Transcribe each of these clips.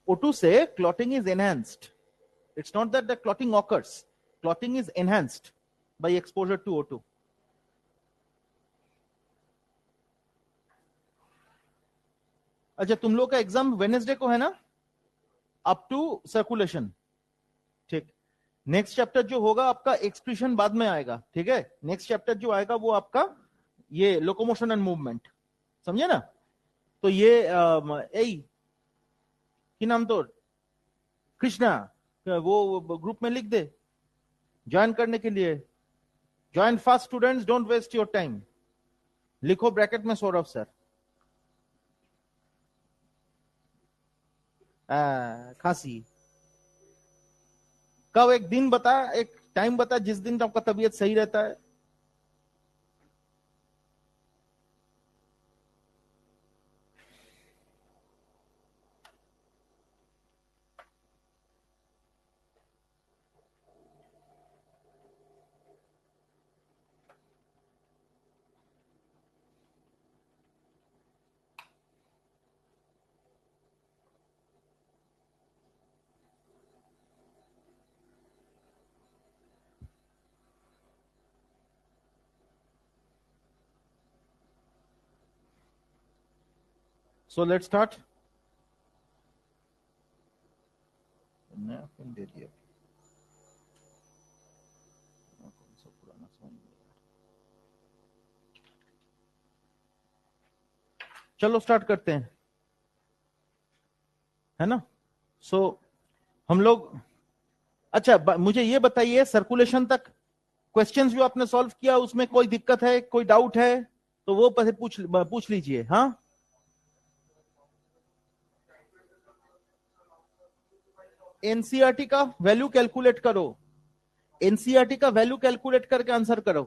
O2 से clotting is enhanced. It's not that the clotting occurs. Clotting is enhanced by exposure to O2. अच्छा, तुम लोग का exam Wednesday को है ना, अप टू सर्कुलेशन, ठीक। नेक्स्ट चैप्टर जो होगा आपका एक्सक्रीशन बाद में आएगा, ठीक है। नेक्स्ट चैप्टर जो आएगा वो आपका ये लोकोमोशन एंड मूवमेंट, समझे ना। तो ये यही की नाम तो कृष्णा, वो ग्रुप में लिख दे ज्वाइन करने के लिए। Join fast students, don't waste your time. लिखो ब्रैकेट में सौरभ सर। खांसी कब, एक दिन बता, एक टाइम बता जिस दिन आपका तबीयत सही रहता है। So let's start. दे दिया, चलो स्टार्ट करते हैं, है ना। सो हम लोग, अच्छा मुझे ये बताइए, सर्कुलेशन तक क्वेश्चंस जो आपने सॉल्व किया उसमें कोई दिक्कत है, कोई डाउट है तो वो पहले पूछ लीजिए। हाँ, एनसीईआरटी का वैल्यू कैलकुलेट करो, एनसीईआरटी का वैल्यू कैलकुलेट करके आंसर करो।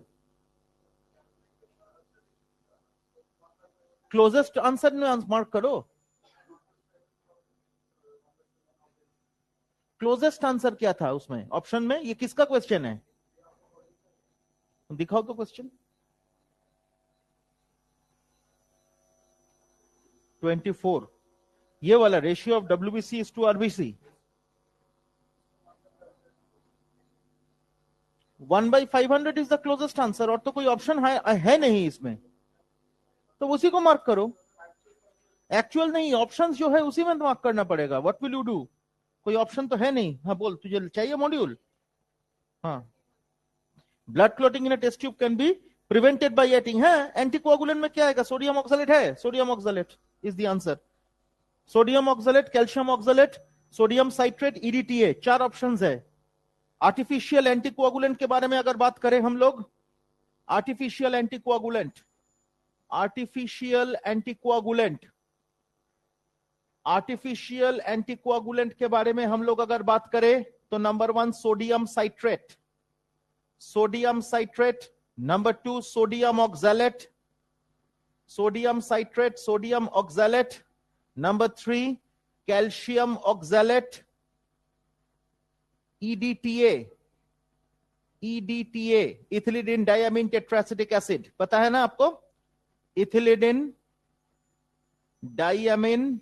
क्लोजेस्ट आंसर में मार्क करो। क्लोजेस्ट आंसर क्या था उसमें ऑप्शन में, ये किसका क्वेश्चन है, दिखाओ तो क्वेश्चन। 24, ये वाला ratio of WBC is to RBC 1/500 is the closest answer, और तो कोई ऑप्शन है नहीं इसमें, तो उसी को मार्क करो। एक्चुअल नहीं, ऑप्शंस जो है उसी में मार्क करना पड़ेगा। व्हाट विल यू डू, कोई ऑप्शन तो है नहीं। हाँ बोल, तुझे चाहिए मॉड्यूल। हाँ, blood clotting in test tube can be prevented by adding है। एंटीकोगुलेंट में क्या आएगा, सोडियम ऑक्सलेट है, sodium oxalate is the answer. Sodium oxalate, calcium oxalate, sodium citrate, EDTA, 4 options है। आर्टिफिशियल एंटीकोगुलेंट के बारे में अगर बात करें हम लोग, artificial anticoagulant, artificial anticoagulant, artificial anticoagulant के बारे में हम लोग अगर बात करें तो number 1 sodium citrate, sodium citrate. Number 2 sodium oxalate, sodium citrate, sodium oxalate. Number 3 calcium oxalate, EDTA, EDTA, ethylene diamine tetraacetic acid, पता है ना आपको, ethylene diamine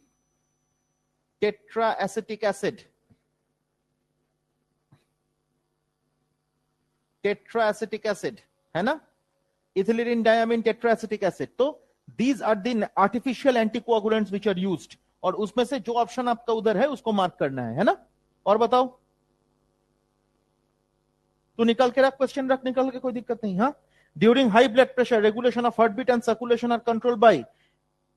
tetraacetic acid, tetraacetic acid है ना, इथिलीडिन डायमीन टेट्राएसिटिक एसिड। तो these are the artificial anticoagulants which are used, और उसमें से जो ऑप्शन आपका उधर है उसको मार्क करना है ना। और बताओ, तू निकाल के रख, क्वेश्चन रख निकाल के, कोई दिक्कत नहीं। हाँ, during high blood pressure regulation of heart beat and circulation are controlled by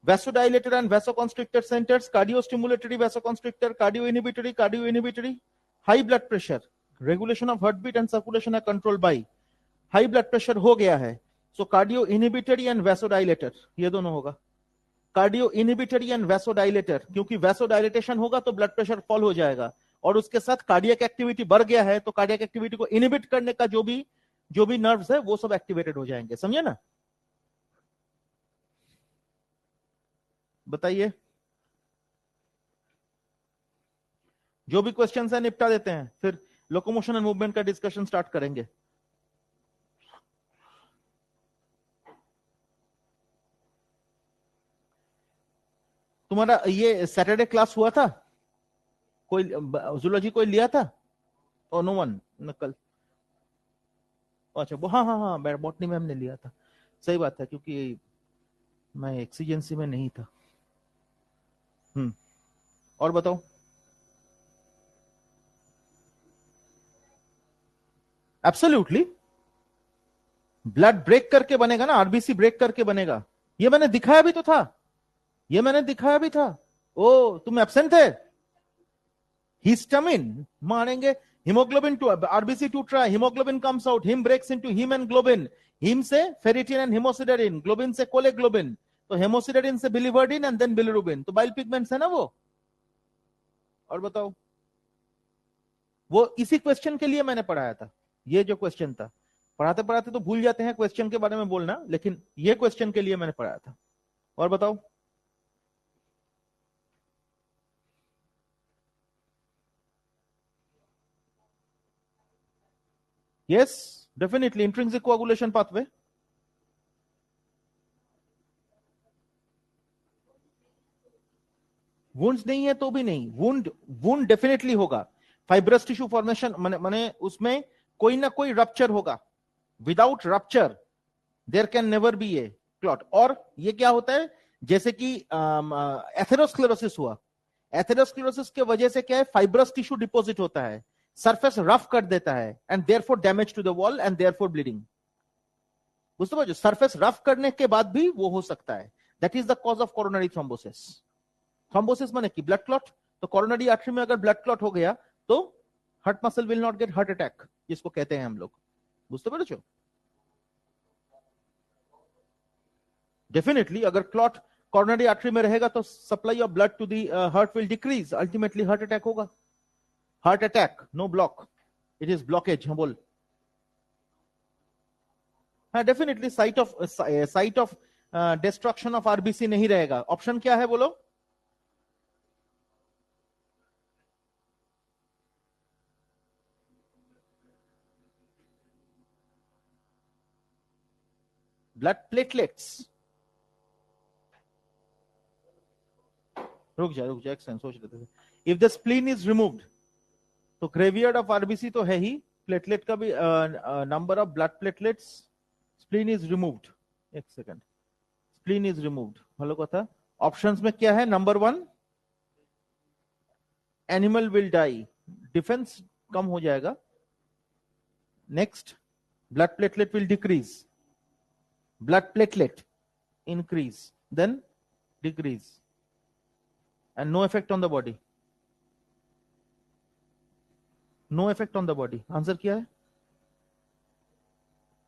vasodilator and vasoconstrictor centers, cardiostimulatory vasoconstrictor, cardio inhibitory, high blood pressure, regulation of heartbeat and circulation are controlled by, high blood pressure हो गया है, so cardio inhibitory and vasodilator, ये दोनों होगा। Cardio inhibitory and vasodilator, क्योंकि वैसोडाइलेटेशन होगा तो blood pressure fall हो जाएगा, और उसके साथ कार्डियक एक्टिविटी बढ़ गया है तो कार्डियक एक्टिविटी को इनहिबिट करने का जो भी नर्व्स है वो सब एक्टिवेटेड हो जाएंगे, समझे ना। बताइए, जो भी क्वेश्चंस है निपटा देते हैं, फिर लोकोमोशन एंड मूवमेंट का डिस्कशन स्टार्ट करेंगे। तुम्हारा ये सैटरडे क्लास हुआ था, कोई जूलॉजी कोई लिया था? ओ नो वन, नकल। अच्छा वो, हाँ हाँ हाँ, बॉटनी में हमने लिया था, सही बात है, क्योंकि मैं एक्सीजेंसी में नहीं था। और बताओ। एब्सोल्युटली, ब्लड ब्रेक करके बनेगा ना, आरबीसी ब्रेक करके बनेगा। ये मैंने दिखाया भी तो था, ये मैंने दिखाया भी था। ओ तुम एब्सेंट थे। हिस्टामिन मारेंगे, haemoglobin to RBC to try, haemoglobin comes out, haem breaks into haem and globin, haem से फेरिटिन एंड हेमोसिडेरिन, ग्लोबिन से कोलेग्लोबिन, तो हेमोसिडेरिन से बिलिवर्डिन एंड देन बिलिरुबिन, तो बाइल पिगमेंट्स है ना वो। और बताओ, वो इसी क्वेश्चन के लिए मैंने पढ़ाया था। ये जो क्वेश्चन था, पढ़ाते पढ़ाते तो भूल जाते हैं क्वेश्चन के बारे में बोलना, लेकिन ये क्वेश्चन के लिए मैंने पढ़ाया था। और बताओ। Yes, definitely intrinsic coagulation pathway. Wounds नहीं है तो भी नहीं, वुंड वुंड डेफिनेटली होगा। फाइब्रस टिश्यू फॉर्मेशन माने उसमें कोई ना कोई रप्चर होगा। Without rupture there can never be a clot. और ये क्या होता है, जैसे कि एथेरोस्क्लेरोसिस हुआ, एथेरोस्क्लेरोसिस के वजह से क्या है, फाइब्रस टिश्यू डिपॉजिट होता है, सरफेस रफ कर देता है, and therefore damage to the wall and therefore bleeding. बुझते पारছো, सरफेस रफ करने के बाद भी वो हो सकता है। That is the cause of coronary thrombosis. Thrombosis माने कि ब्लड क्लॉट, तो कोरोनरी आर्टरी में अगर ब्लड क्लॉट हो गया तो heart muscle will not get heart attack, जिसको कहते हैं हम लोग। बुझते पारছো? डेफिनेटली अगर क्लॉट कोरोनरी आर्टरी में रहेगा तो supply of blood to the heart will decrease, ultimately heart attack होगा। Heart attack, no block, it is blockage. हाँ बोल। हाँ definitely site of destruction of RBC नहीं रहेगा। ऑप्शन क्या है बोलो? Blood platelets. रुक जा एक सेकंड, सोच लेते थे। If the spleen is removed, तो ग्रेवियर्ड ऑफ आरबीसी तो है ही, प्लेटलेट का भी number of blood platelets, spleen is removed. एक second, spleen is removed, hello कथा। ऑप्शंस में क्या है? Number 1, animal will die, defence कम हो जाएगा। Next, blood platelet will decrease, blood platelet increase, then decrease, and no effect on the body, no effect on the body। Answer क्या है?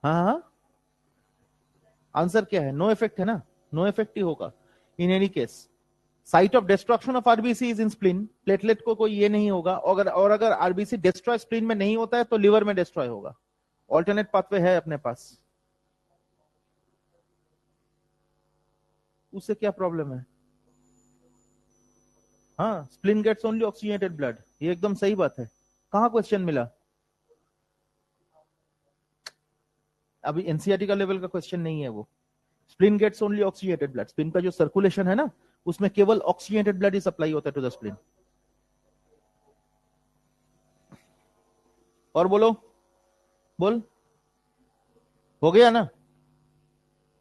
हाँ हाँ, आंसर क्या है? नो इफेक्ट है ना, नो इफेक्ट ही होगा in any case. Site of destruction of RBC is in spleen, platelet को कोई ये नहीं होगा। अगर आरबीसी डिस्ट्रॉय स्प्लीन में नहीं होता है तो लिवर में डिस्ट्रॉय होगा। ऑल्टरनेट पाथवे है अपने पास। उससे क्या प्रॉब्लम है? हाँ, spleen gets only oxygenated blood, ये एकदम सही बात है। कहां क्वेश्चन मिला? अभी एनसीईआरटी का लेवल का क्वेश्चन नहीं है वो। Spleen gets only oxygenated blood, spleen का जो सर्कुलेशन है ना, उसमें केवल ऑक्सीजनेटेड ब्लड ही सप्लाई होता है टू द स्प्लीन। और बोलो, बोल। हो गया ना?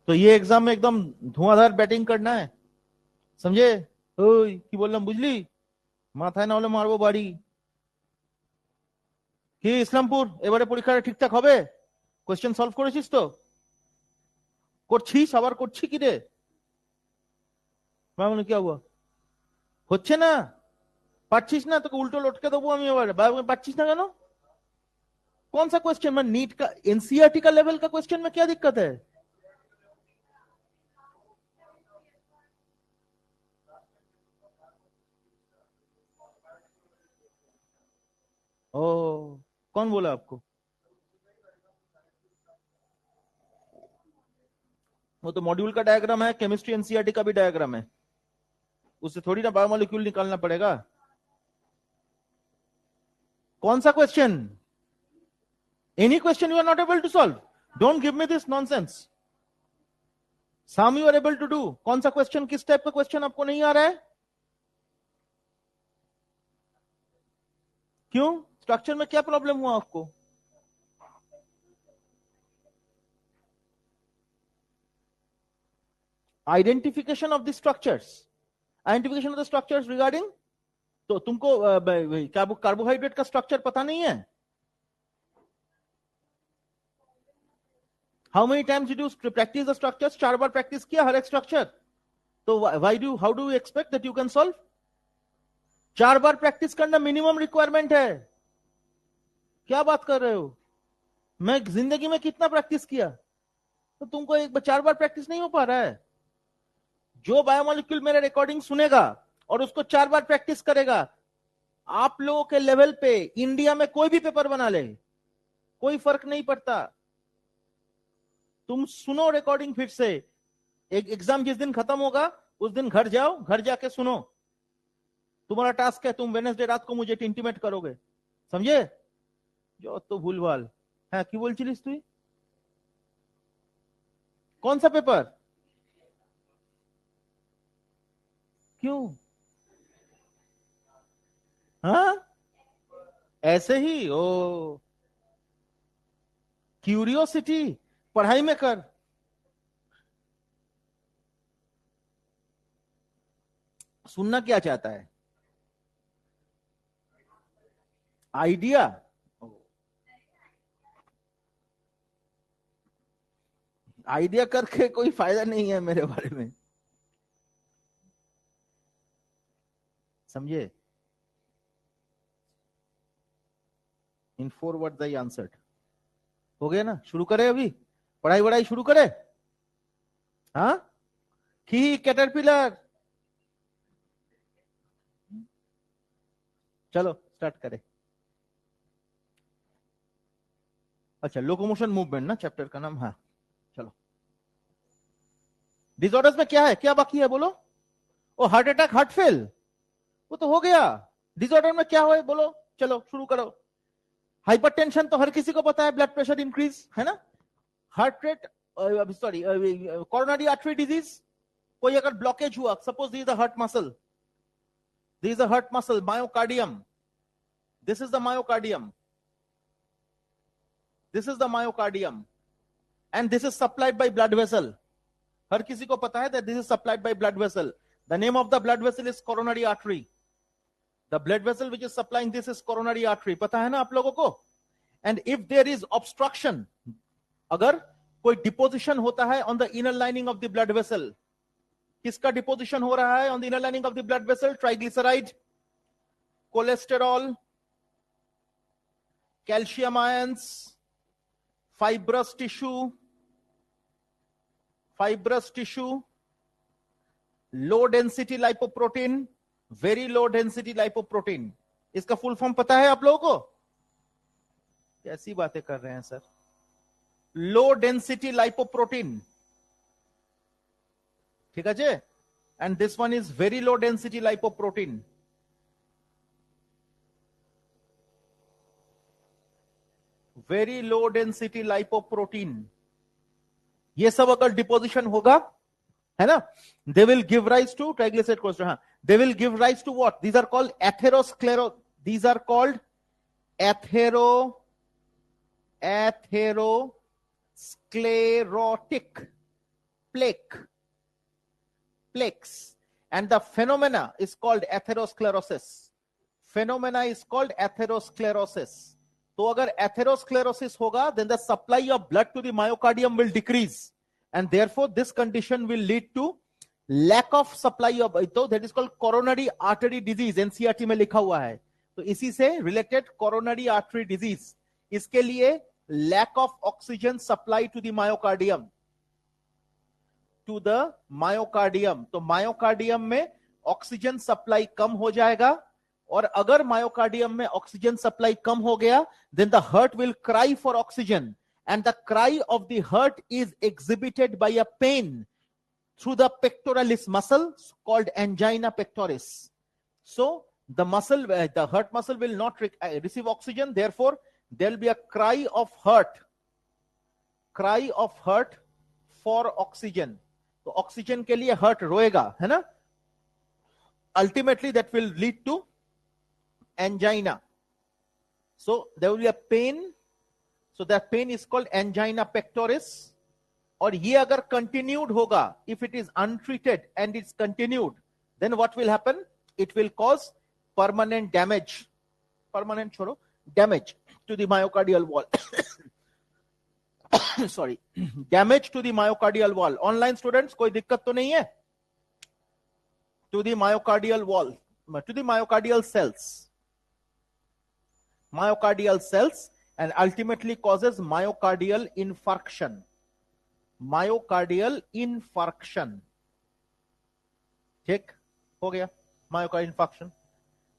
तो ये एग्जाम में एकदम धुआंधार बैटिंग करना है, समझे? ओए की बोललाम बुझली? মাথায় না হলে মারবো বাড়ি। কি ইসলামপুর, এবারে পরীক্ষাটা ঠিকঠাক হবে? কোশ্চেন সলভ করেছিস তো? করছিস? আবার করছি কি রে? মানে কি হবো? হচ্ছে না? পারছিস না? তোকে উল্টো লটকে দেবো আমি এবারে। পারছিস না কেন? कौन सा क्वेश्चन? मैं नीट का, एनसीईआरटी का लेवल का क्वेश्चन में क्या दिक्कत है? ओ, कौन बोला आपको? वो तो मॉड्यूल का डायग्राम है, केमिस्ट्री एनसीईआरटी का भी डायग्राम है, उससे थोड़ी ना बायोमोलिक्यूल निकालना पड़ेगा। कौन सा question? Any question you are not able to solve, don't give me this nonsense. Some you are able to do. कौन सा क्वेश्चन, किस टाइप का क्वेश्चन आपको नहीं आ रहा है? क्यों? स्ट्रक्चर में क्या प्रॉब्लम हुआ आपको? Identification of the structures, identification of the structures regarding, तो तुमको कार्बोहाइड्रेट का स्ट्रक्चर पता नहीं है? How many times did you practice the structures? 4 bar practice किया हर एक स्ट्रक्चर, तो how do you expect that you can solve? 4 bar practice करना मिनिमम रिक्वायरमेंट है। क्या बात कर रहे हो? मैं जिंदगी में कितना प्रैक्टिस किया, तो तुमको 4 बार प्रैक्टिस नहीं हो पा रहा है? जो बायोमोलिक्यूल मेरे रिकॉर्डिंग सुनेगा और उसको 4 बार प्रैक्टिस करेगा, आप लोगों के लेवल पे इंडिया में कोई भी पेपर बना ले, कोई फर्क नहीं पड़ता। तुम सुनो रिकॉर्डिंग फिर से, एक एग्जाम जिस दिन खत्म होगा उस दिन घर जाओ, घर जाके सुनो। तुम्हारा टास्क है, तुम वेडनेसडे रात को मुझे इंटीमेट करोगे, समझे? जो तो भूलभाल है कि बोल चिलिस तू? कौन सा पेपर? क्यों? हाँ, ऐसे ही ओ, क्यूरियोसिटी पढ़ाई में कर। सुनना क्या चाहता है? आइडिया। आइडिया करके कोई फायदा नहीं है मेरे बारे में, समझे? इन 4 वर्ड्स आई आंसर्ड। हो गया ना? शुरू करें अभी पढ़ाई वढ़ाई शुरू करें? हाँ, की कैटरपिलर, चलो स्टार्ट करें। अच्छा, लोकोमोशन मूवमेंट ना चैप्टर का नाम? हाँ चलो। डिसऑर्डर्स में क्या है, क्या बाकी है बोलो? ओ हार्ट अटैक, हार्ट फेल, वो तो हो गया। डिसऑर्डर में क्या हो बोलो, चलो शुरू करो। हाइपरटेंशन तो हर किसी को पता है, ब्लड प्रेशर इंक्रीज, है ना? Heart rate, sorry coronary artery disease, कोई अगर ब्लॉकेज हुआ, suppose this is the heart muscle, this is the heart muscle myocardium, this is the myocardium, this is the myocardium and this is supplied by blood vessel. हर किसी को पता है that this is supplied by blood vessel. The name of the blood vessel is coronary artery. The blood vessel which is supplying this is coronary artery. पता है ना आप लोगों को? And if there is obstruction, अगर कोई deposition होता है on the inner lining of the blood vessel, किसका डिपोजिशन हो रहा है on the inner lining of the blood vessel? Triglyceride, cholesterol, calcium ions, fibrous tissue, low density lipoprotein, very low density lipoprotein. इसका full form पता है आप लोगों को? कैसी बातें कर रहे हैं सर? लो डेंसिटी लाइपोप्रोटीन, ठीक है जी? And this one is very low density lipoprotein. Very low density lipoprotein, ये सब अगर डिपोजिशन होगा, है ना, they will give rise to triglyceride cholesterol. हाँ, they will give rise to what? These are called atherosclero, these are called atherosclerotic plaques, and the phenomena is called atherosclerosis. Phenomena is called atherosclerosis. तो अगर atherosclerosis होगा, then the supply of blood to the myocardium will decrease, and therefore this condition will lead to lack of supply of, तो that is called coronary artery disease, NCRT में लिखा हुआ है। तो इसी से रिलेटेड coronary artery disease, इसके लिए lack of oxygen supply to the myocardium, to the myocardium। तो मायोकार्डियम में ऑक्सीजन सप्लाई कम हो जाएगा, और अगर मायोकार्डियम में ऑक्सीजन सप्लाई कम हो गया, then the heart will cry for oxygen, and the cry of the heart is exhibited by a pain through the pectoralis muscle called angina pectoris. So the muscle, the heart muscle will not receive oxygen, therefore there will be a cry of heart for oxygen। तो oxygen के लिए heart रोएगा, है ना? Ultimately that will lead to angina. So there will be a pain, so that pain is called angina pectoris. और ये अगर continued होगा, if it is untreated and it's continued, then what will happen? It will cause permanent damage, permanent छोड़ो, damage to the myocardial wall. Sorry, damage to the myocardial wall. Online students, कोई दिक्कत तो नहीं है? To the myocardial wall, to the myocardial cells, and ultimately causes myocardial infarction. Myocardial infarction. ठीक हो गया, myocardial infarction.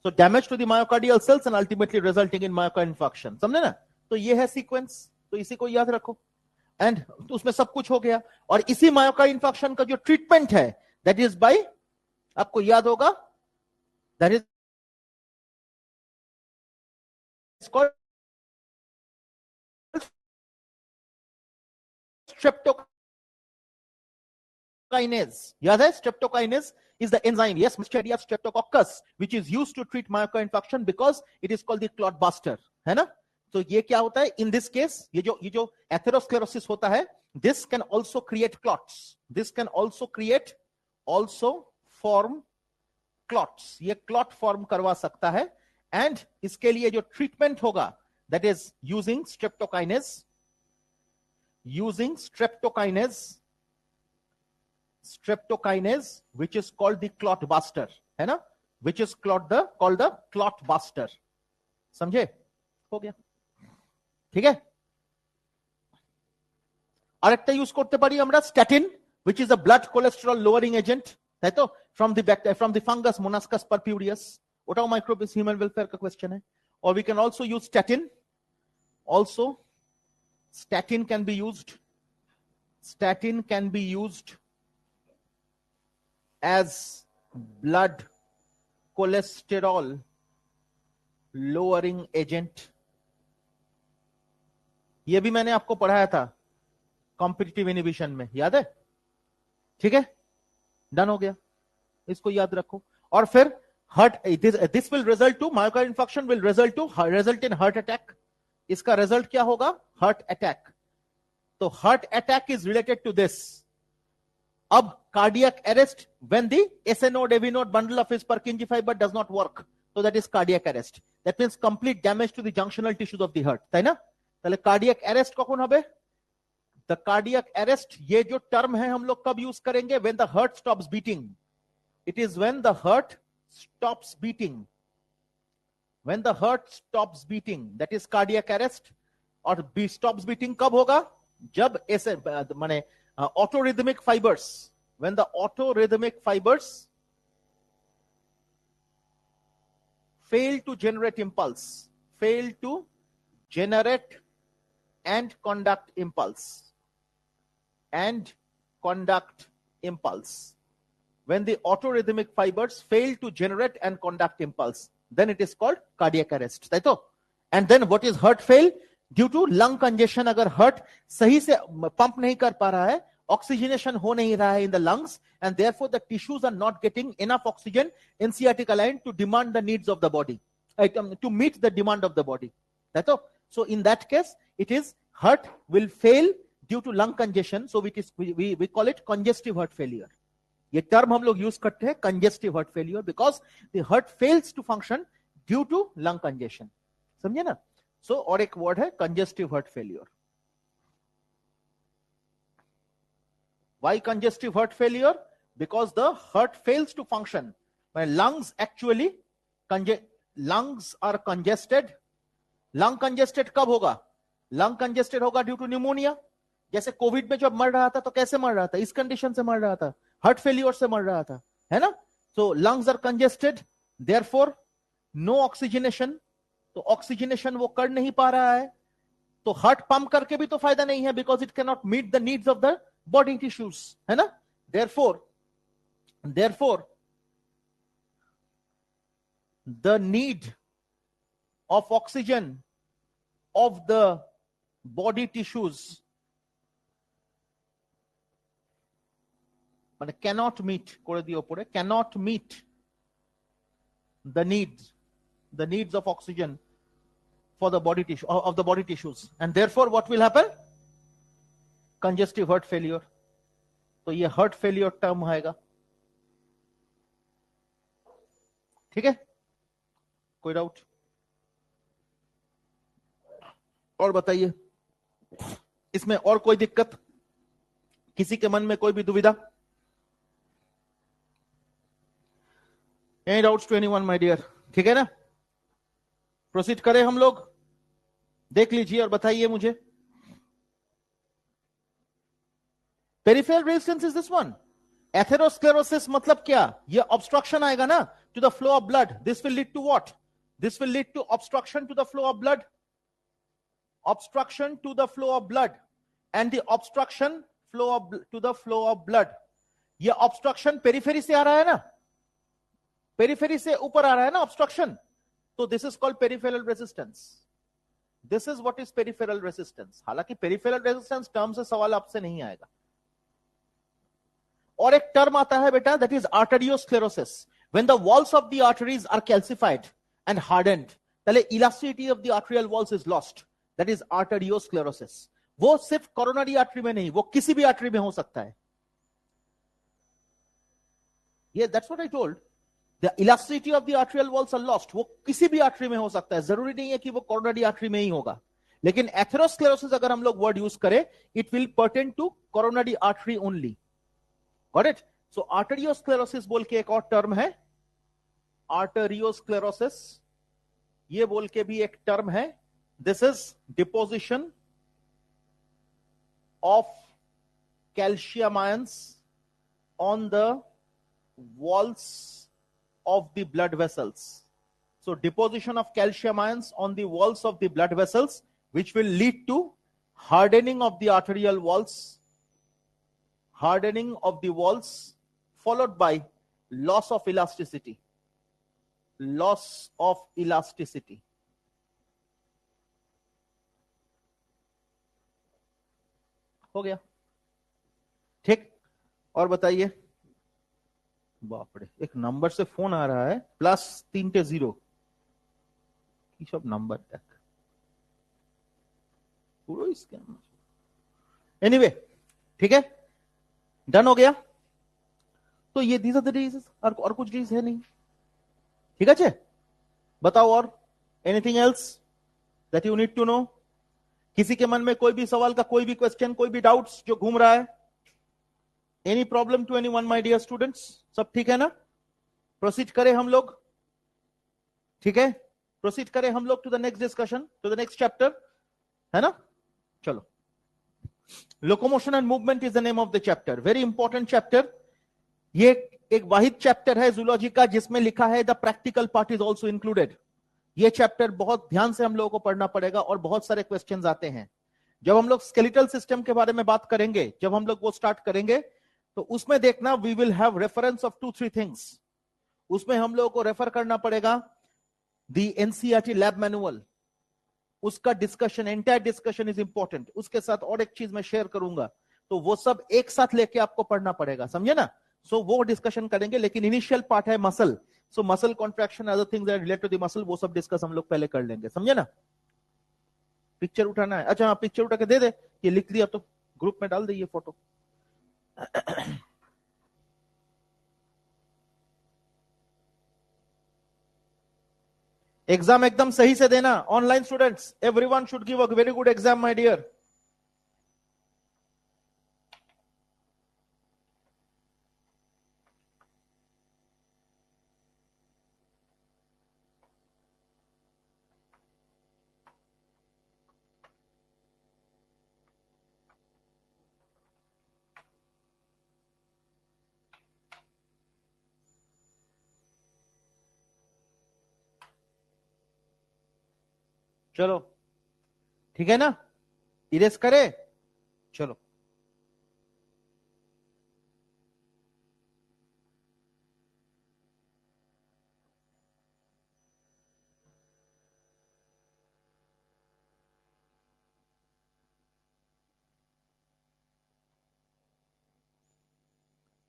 So damage to the myocardial cells and ultimately resulting in myocardial infarction. समझे ना? तो ये है सीक्वेंस, तो इसी को याद रखो. एंड उसमें सब कुछ हो गया. और इसी myocardial infarction का जो ट्रीटमेंट है, that is by, आपको याद होगा, that is called streptokinase. याद है? Streptokinase is the enzyme, yes, Mysteria streptococcus, which is used to treat myocardial infarction because it is called the clot buster, है ना? तो ये क्या होता है? In this case, ये जो atherosclerosis होता है, this can also create clots. This can also form clots. ये clot form करवा सकता है. And इसके लिए जो treatment होगा, that is using streptokinase, which is called the clot buster, है ना? Which is called the clot buster. समझे? हो गया. ठीक है? আরেকটা ইউজ করতে পারি আমরা statin, which is a blood cholesterol lowering agent, তাই তো? From the fungus Monascus purpureus. ওটাও microbial human welfare का question है. Or we can also use statin. Also, statin can be used as blood cholesterol lowering agent. ये भी मैंने आपको पढ़ाया था कॉम्पिटिटिव इनहिबिशन में, याद है? ठीक है, डन हो गया, इसको याद रखो. और फिर heart, this will result to myocardial infarction, will result in heart attack. इसका रिजल्ट क्या होगा? Heart attack. तो heart attack is related to this. अब cardiac arrest when the SA node AV node bundle of his Purkinje fiber does not work, so that is cardiac arrest. That means complete damage to the junctional tissues of the heart, তাই না? তাহলে cardiac arrest কখন হবে? The cardiac arrest, ये जो term है हम लोग कब यूज करेंगे? When the heart stops beating. It is when the heart stops beating. When the heart stops beating, that is cardiac arrest. और stops beating कब होगा? जब ऐसे माने autorhythmic fibers, when the autorhythmic fibers fail to generate and conduct impulse. When the autorhythmic fibers fail to generate and conduct impulse, then it is called cardiac arrest, right? And then what is heart fail? Due to lung congestion, अगर heart सही से pump नहीं कर पा रहा है, oxygenation हो नहीं रहा है in the lungs, and therefore the tissues are not getting enough oxygen in sciatic line to demand the needs of the body, to meet the demand of the body. That's all. So in that case, it is heart will fail due to lung congestion. So we call it congestive heart failure. ये term हम लोग use करते हैं congestive heart failure, because the heart fails to function due to lung congestion. समझे ना? So और एक word है congestive heart failure. Why congestive heart failure? Because the heart fails to function. When lungs actually lungs are congested. Lung congested कब होगा? Lung congested होगा due to pneumonia. जैसे Covid में जब मर रहा था तो कैसे मर रहा था? इस कंडीशन से मर रहा था, हार्ट फेलियर से मर रहा था, है ना? So lungs are congested, therefore no oxygenation. तो ऑक्सीजनेशन वो कर नहीं पा रहा है, तो हार्ट पंप करके भी तो फायदा नहीं है, because it can not meet the needs of the body tissues, है ना? therefore the need of oxygen of the body tissues মানে cannot meet করে দিয়ে উপরে, cannot meet the needs of oxygen for the body tissue of the body tissues, and therefore what will happen? Congestive heart failure. तो ये heart failure term आएगा. ठीक है, कोई डाउट? और बताइए, इसमें और कोई दिक्कत, किसी के मन में कोई भी दुविधा? Any doubts to anyone my dear? ठीक है ना, प्रोसीड करें हम लोग, देख लीजिए और बताइए मुझे. Peripheral resistance is this one. Atherosclerosis मतलब क्या? ये ऑब्स्ट्रक्शन आएगा ना to the flow of blood. This will lead to what? This will lead to obstruction to the flow of blood. Obstruction to the flow of blood, and the obstruction flow of to the flow of blood. ये obstruction periphery से आ रहा है ना, periphery से ऊपर आ रहा है ना obstruction. तो this is called peripheral resistance. This is what is peripheral resistance. हालांकि peripheral resistance term से सवाल आपसे नहीं आएगा. और एक term आता है बेटा, that is arteriosclerosis. When the walls of the arteries are calcified and hardened, पहले elasticity of the arterial walls is lost. That is arteriosclerosis. वो सिर्फ कोरोनरी आर्टरी में नहीं, वो किसी भी आर्टरी में हो सकता है. Yeah, that's what I told. The elasticity of the arterial walls are lost. वो किसी भी आर्टरी में हो सकता है, जरूरी नहीं है कि वो कोरोनरी आर्टरी में ही होगा. लेकिन एथेरोस्क्लेरोसिस अगर हम लोग वर्ड यूज करें, it will pertain to coronary artery only. Got it? So arteriosclerosis बोल के एक और टर्म है, arteriosclerosis. ये बोल के भी एक टर्म है. This is deposition of calcium ions on the walls of the blood vessels. So deposition of calcium ions on the walls of the blood vessels, which will lead to hardening of the arterial walls, hardening of the walls, followed by loss of elasticity. Loss of elasticity. हो गया? ठीक, और बताइए. बाप रे, एक number से phone आ रहा है, +3 की सब नंबर तक पूरा स्कैम. एनीवे, ठीक है, डन हो गया. तो ये दीज आर द डिजीजेस, और कुछ डिजीज है नहीं. ठीक है, बताओ और anything else that you need to know? किसी के मन में कोई भी सवाल का कोई भी क्वेश्चन, कोई भी डाउट्स जो घूम रहा है? Any problem to anyone my dear students? सब ठीक है ना? प्रोसीड करें हम लोग. ठीक है, प्रोसीड करें हम लोग to the next discussion, to the next chapter, है ना? चलो. Locomotion and movement is the name of the chapter. Very important chapter. ये एक वाहिद चैप्टर है जूलॉजी का जिसमें लिखा है the practical part is also included. ये चैप्टर बहुत ध्यान से हम लोगों को पढ़ना पड़ेगा और बहुत सारे क्वेश्चंस आते हैं. जब हम लोग स्केलेटल सिस्टम के बारे में बात करेंगे, जब हम लोग वो स्टार्ट करेंगे, तो उसमें देखना we will have reference of 2-3 things. उसमें हम लोगों को रेफर करना पड़ेगा द एनसीईआरटी लैब मैनुअल. उसका discussion, entire discussion is important. उसके साथ और एक चीज मैं शेयर करूंगा, तो वो सब एक साथ लेके आपको पढ़ना पड़ेगा, समझे ना? सो वो डिस्कशन करेंगे. लेकिन इनिशियल पार्ट है muscle. So muscle contraction, other things that related to the muscle, वो सब डिस्कस हम लोग पहले कर लेंगे, समझे ना? पिक्चर उठाना है? अच्छा हाँ, पिक्चर उठा के दे दे. ये लिख लिया तो ग्रुप में डाल दे ये फोटो. एग्जाम एकदम सही से देना. Online students, everyone should give a very good exam my dear. चलो, ठीक है ना? इरेज करे. चलो,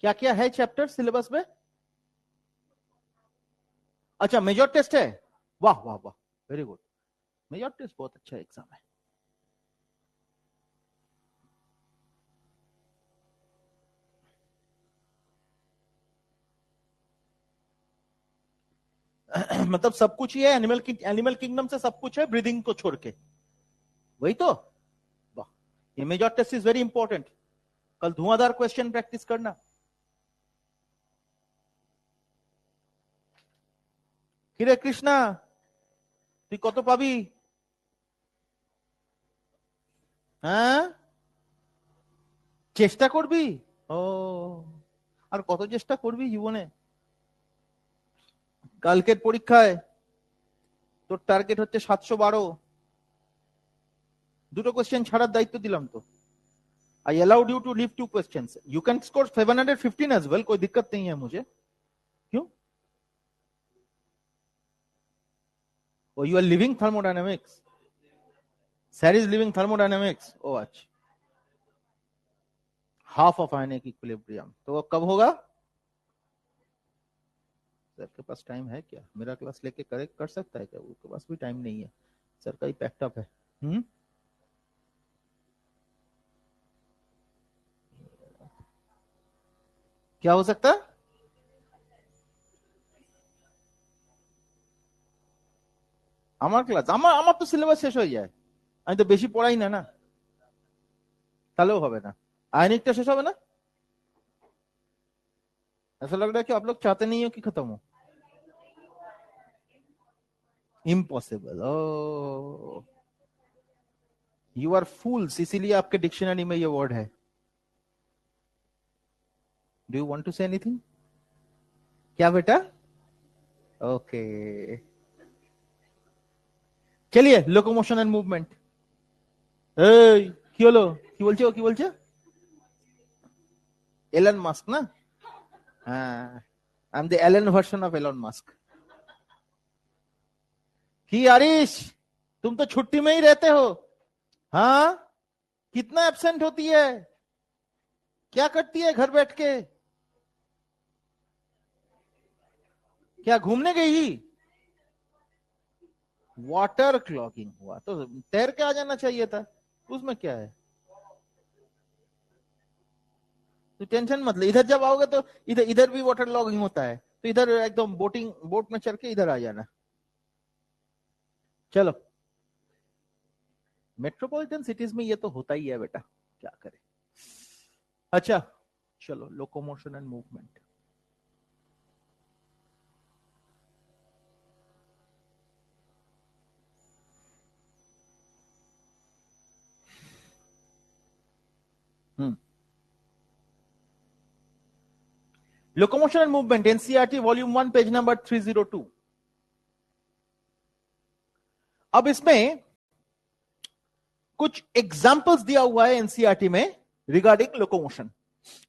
क्या क्या है चैप्टर सिलेबस में? अच्छा, मेजर टेस्ट है. वाह वाह वाह, वेरी गुड. मेजॉरिटी टेस्ट बहुत अच्छा एग्जाम है। मतलब सब कुछ ही है, एनिमल किंगडम से सब कुछ है, ब्रीदिंग को छोड़ के, वही तो। वाह, ये major test is very important. कल धुआंधार क्वेश्चन प्रैक्टिस करना। किरे कृष्णा, তুই কত পাবি? হ্যাঁ, চেষ্টা করবি? ও, আর কত চেষ্টা করবি জীবনে? কালকের পরীক্ষায় তোর টার্গেট হচ্ছে 712। দুটো কোশ্চেন ছাড়ার দায়িত্ব দিলাম তো। I allowed you to leave 2 questions. You can score 715 as well, कोई दिक्कत नहीं है मुझे। क्यों? Oh, you are leaving thermodynamics? Sir is leaving thermodynamics? Oh, अच्छा। हाफ ऑफ आयनिक इक्विलिब्रियम तो कब होगा? सर के पास टाइम है क्या? मेरा क्लास लेके कर सकता है क्या? उसके पास भी टाइम नहीं है, सर का ही पैक्ट है। क्या हो सकता है? আমার ক্লাস, আমার তো সিলেবাস শেষ হয়ে যায়, আমি তো বেশি পড়াই না। তাহলেও হবে না, আয়নিকটা শেষ হবে না। ऐसा लग रहा है कि आप लोग चाहते नहीं हो कि खत्म हो। Impossible. Oh, you are fools, इसीलिए आपके डिक्शनरी में ये वर्ड है। Do you want to say anything? क्या बेटा? ओके, चलिए लोकोमोशन एंड मूवमेंट। এই কি হলো? কি বলছো? কি বলছো? এলন মাস্ক না? হ্যাঁ, I am the Elon version of Elon Musk. कि आरिश, तुम तो छुट्टी में ही रहते हो। हाँ, कितना एब्सेंट होती है? क्या करती है घर बैठ के? क्या घूमने गई? वाटर क्लॉगिंग हुआ तो तैर के आ जाना चाहिए था, उसमें क्या है? तो टेंशन मत ले, इधर जब आओगे तो इधर इधर भी वाटर लॉगिंग होता है, तो इधर एकदम बोट में चढ़ के इधर आ जाना। चलो, मेट्रोपॉलिटन सिटीज में ये तो होता ही है बेटा, क्या करे। अच्छा, चलो locomotion and movement. Locomotion and movement, NCERT volume 1 page number 302। अब इसमें कुछ एग्जाम्पल्स दिया हुआ है एनसीईआरटी में रिगार्डिंग लोकोमोशन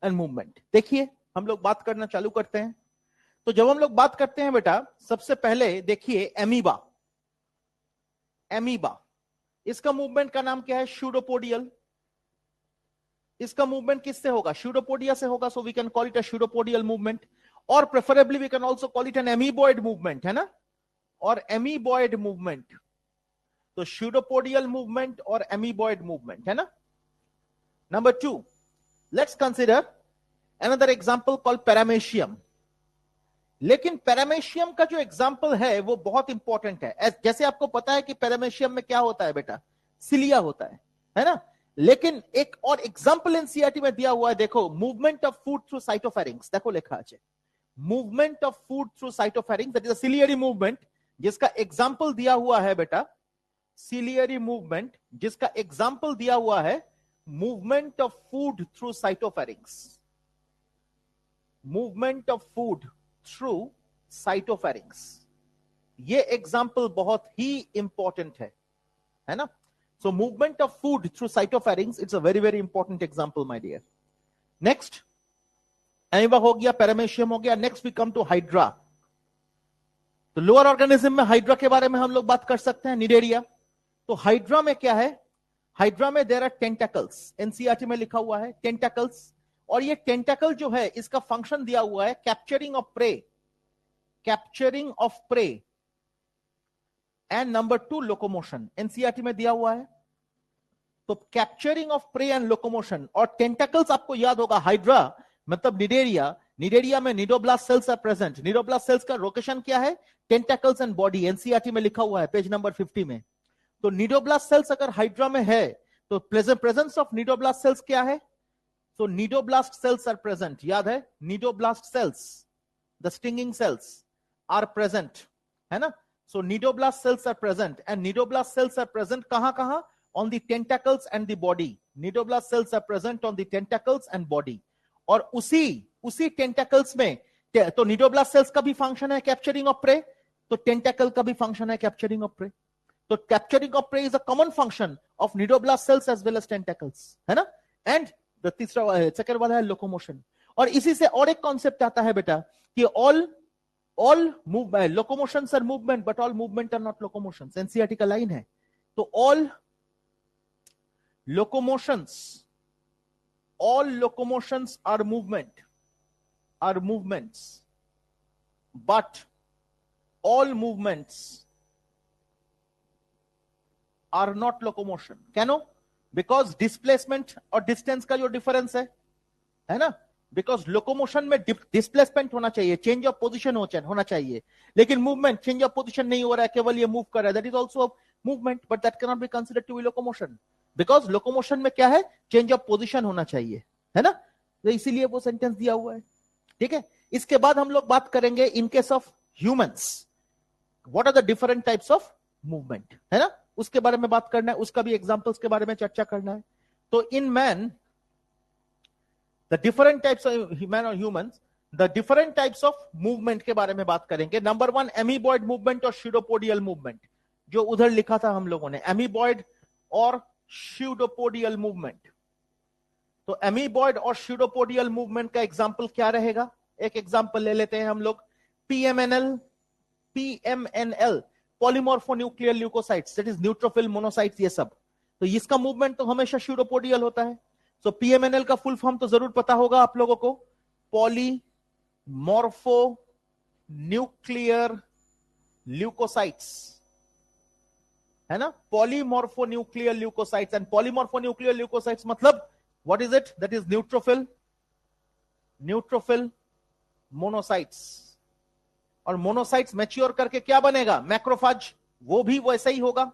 एंड मूवमेंट। देखिए, हम लोग बात करना चालू करते हैं। तो जब हम लोग बात करते हैं बेटा, सबसे पहले देखिए एमीबा। एमीबा, इसका मूवमेंट का नाम क्या है? शूडोपोडियल। इसका मूवमेंट किससे होगा? शूडोपोडिया से होगा, so we can call it a pseudopodial movement, और preferably we can also call it an amoeboid movement, है ना? और एमीबॉइड मूवमेंट, तो शूडोपोडियल मूवमेंट और एमीबॉइड मूवमेंट, है ना? Number 2, let's consider another example called paramecium. लेकिन पैरामेशियम का जो एग्जांपल है वो बहुत इंपॉर्टेंट है। जैसे आपको पता है कि पैरामेशियम में क्या होता है बेटा? सिलिया होता है ना? लेकिन एक और एग्जांपल एनसीईआरटी में दिया हुआ है, देखो, movement of food through cytopharynx. देखो लिखा है movement of food through cytopharynx, that is a ciliary movement, जिसका एग्जांपल दिया हुआ है बेटा सिलियरी मूवमेंट, जिसका एग्जांपल दिया हुआ है movement of food through cytopharynx. Movement of food through cytopharynx, ये एग्जांपल बहुत ही इंपॉर्टेंट है ना? So movement of food through cytopharynx, it's a very very important example my dear. Next, amoeba हो गया, पैरामेशियम हो गया। Next we come to hydra. तो lower organism में हाइड्रा के बारे में हम लोग बात कर सकते हैं, निडेरिया। तो हाइड्रा में क्या है? हाइड्रा में देयर आर टेंटाकल्स, एनसीईआरटी में लिखा हुआ है टेंटाकल्स। और ये टेंटाकल जो है, इसका फंक्शन दिया हुआ है capturing of prey, capturing of prey. And number 2 locomotion, NCERT में दिया हुआ है। तो capturing of prey and locomotion. और टेंटाकल्स आपको याद होगा, हाइड्रा मतलब निडेरिया, निडेरिया में cnidoblast cells are present. Cnidoblast cells का लोकेशन क्या है? टेंटाकल्स एंड बॉडी, एनसीईआरटी में लिखा हुआ है पेज नंबर 50 में। तो निडोब्लास्ट सेल्स अगर हाइड्रा में है तो प्रेजेंस ऑफ निडोब्लास्ट सेल्स क्या है? तो निडोब्लास्ट सेल्स आर प्रेजेंट, याद है, cnidoblast cells, the stinging cells are present, है ना। So cnidoblast cells are present and cnidoblast cells are present कहां कहां? on the tentacles and the body. Nidoblast cells are present on the tentacles and body. और उसी tentacles में तो cnidoblast cells का भी फंक्शन है कैप्चरिंग ऑफ प्रे, तो टेंटाकल का भी फंक्शन है कैप्चरिंग ऑफ प्रे। तो capturing of prey is a common function of cnidoblast cells as well as tentacles, है ना। एंड द तीसरा सेकंड वाला है लोकोमोशन। और इसी से और एक कॉन्सेप्ट आता है बेटा कि all movement, locomotions are movement but all movement are not locomotions. NCERT का लाइन है। तो all all locomotions are movements, but all movements are not locomotion. क्यों? Because displacement और distance का जो difference है ना। Because locomotion में displacement होना चाहिए, change of position होना चाहिए, लेकिन movement change of position नहीं हो रहा है, केवल ये move कर रहा है, that is also a movement, but that cannot be considered to be locomotion. Because locomotion में क्या है? चेंज ऑफ पोजीशन होना चाहिए, है ना। तो इसीलिए वो सेंटेंस दिया हुआ है, ठीक है। इसके बाद हम लोग बात करेंगे in case of humans, what are the different types of movement, है ना, उसके बारे में बात करना है, उसका भी एग्जांपल्स के बारे में चर्चा करना है। तो in man the different types of man और humans, the different types of movement के बारे में बात करेंगे। नंबर 1 एमीबॉयड मूवमेंट और स्यूडोपोडियल मूवमेंट, जो उधर लिखा था हम लोगों ने, एमीबॉयड और स्यूडोपोडियल मूवमेंट। तो एमीबॉयड और स्यूडोपोडियल मूवमेंट का एग्जांपल क्या रहेगा? एक एग्जांपल ले लेते हैं हम लोग, PMNL polymorphonuclear leukocytes, that is neutrophil monocytes, ये सब। तो इसका मूवमेंट तो हमेशा स्यूडोपोडियल होता है। सो पीएमएनएल का फुल फॉर्म तो जरूर पता होगा आप लोगों को, पॉलीमॉर्फोन्यूक्लियर ल्यूकोसाइट्स, है ना, polymorphonuclear leucocytes. And polymorphonuclear leucocytes मतलब what is it? That is neutrophil monocytes. और मोनोसाइट्स मैच्योर करके क्या बनेगा? मैक्रोफाज। वो भी वैसा ही होगा,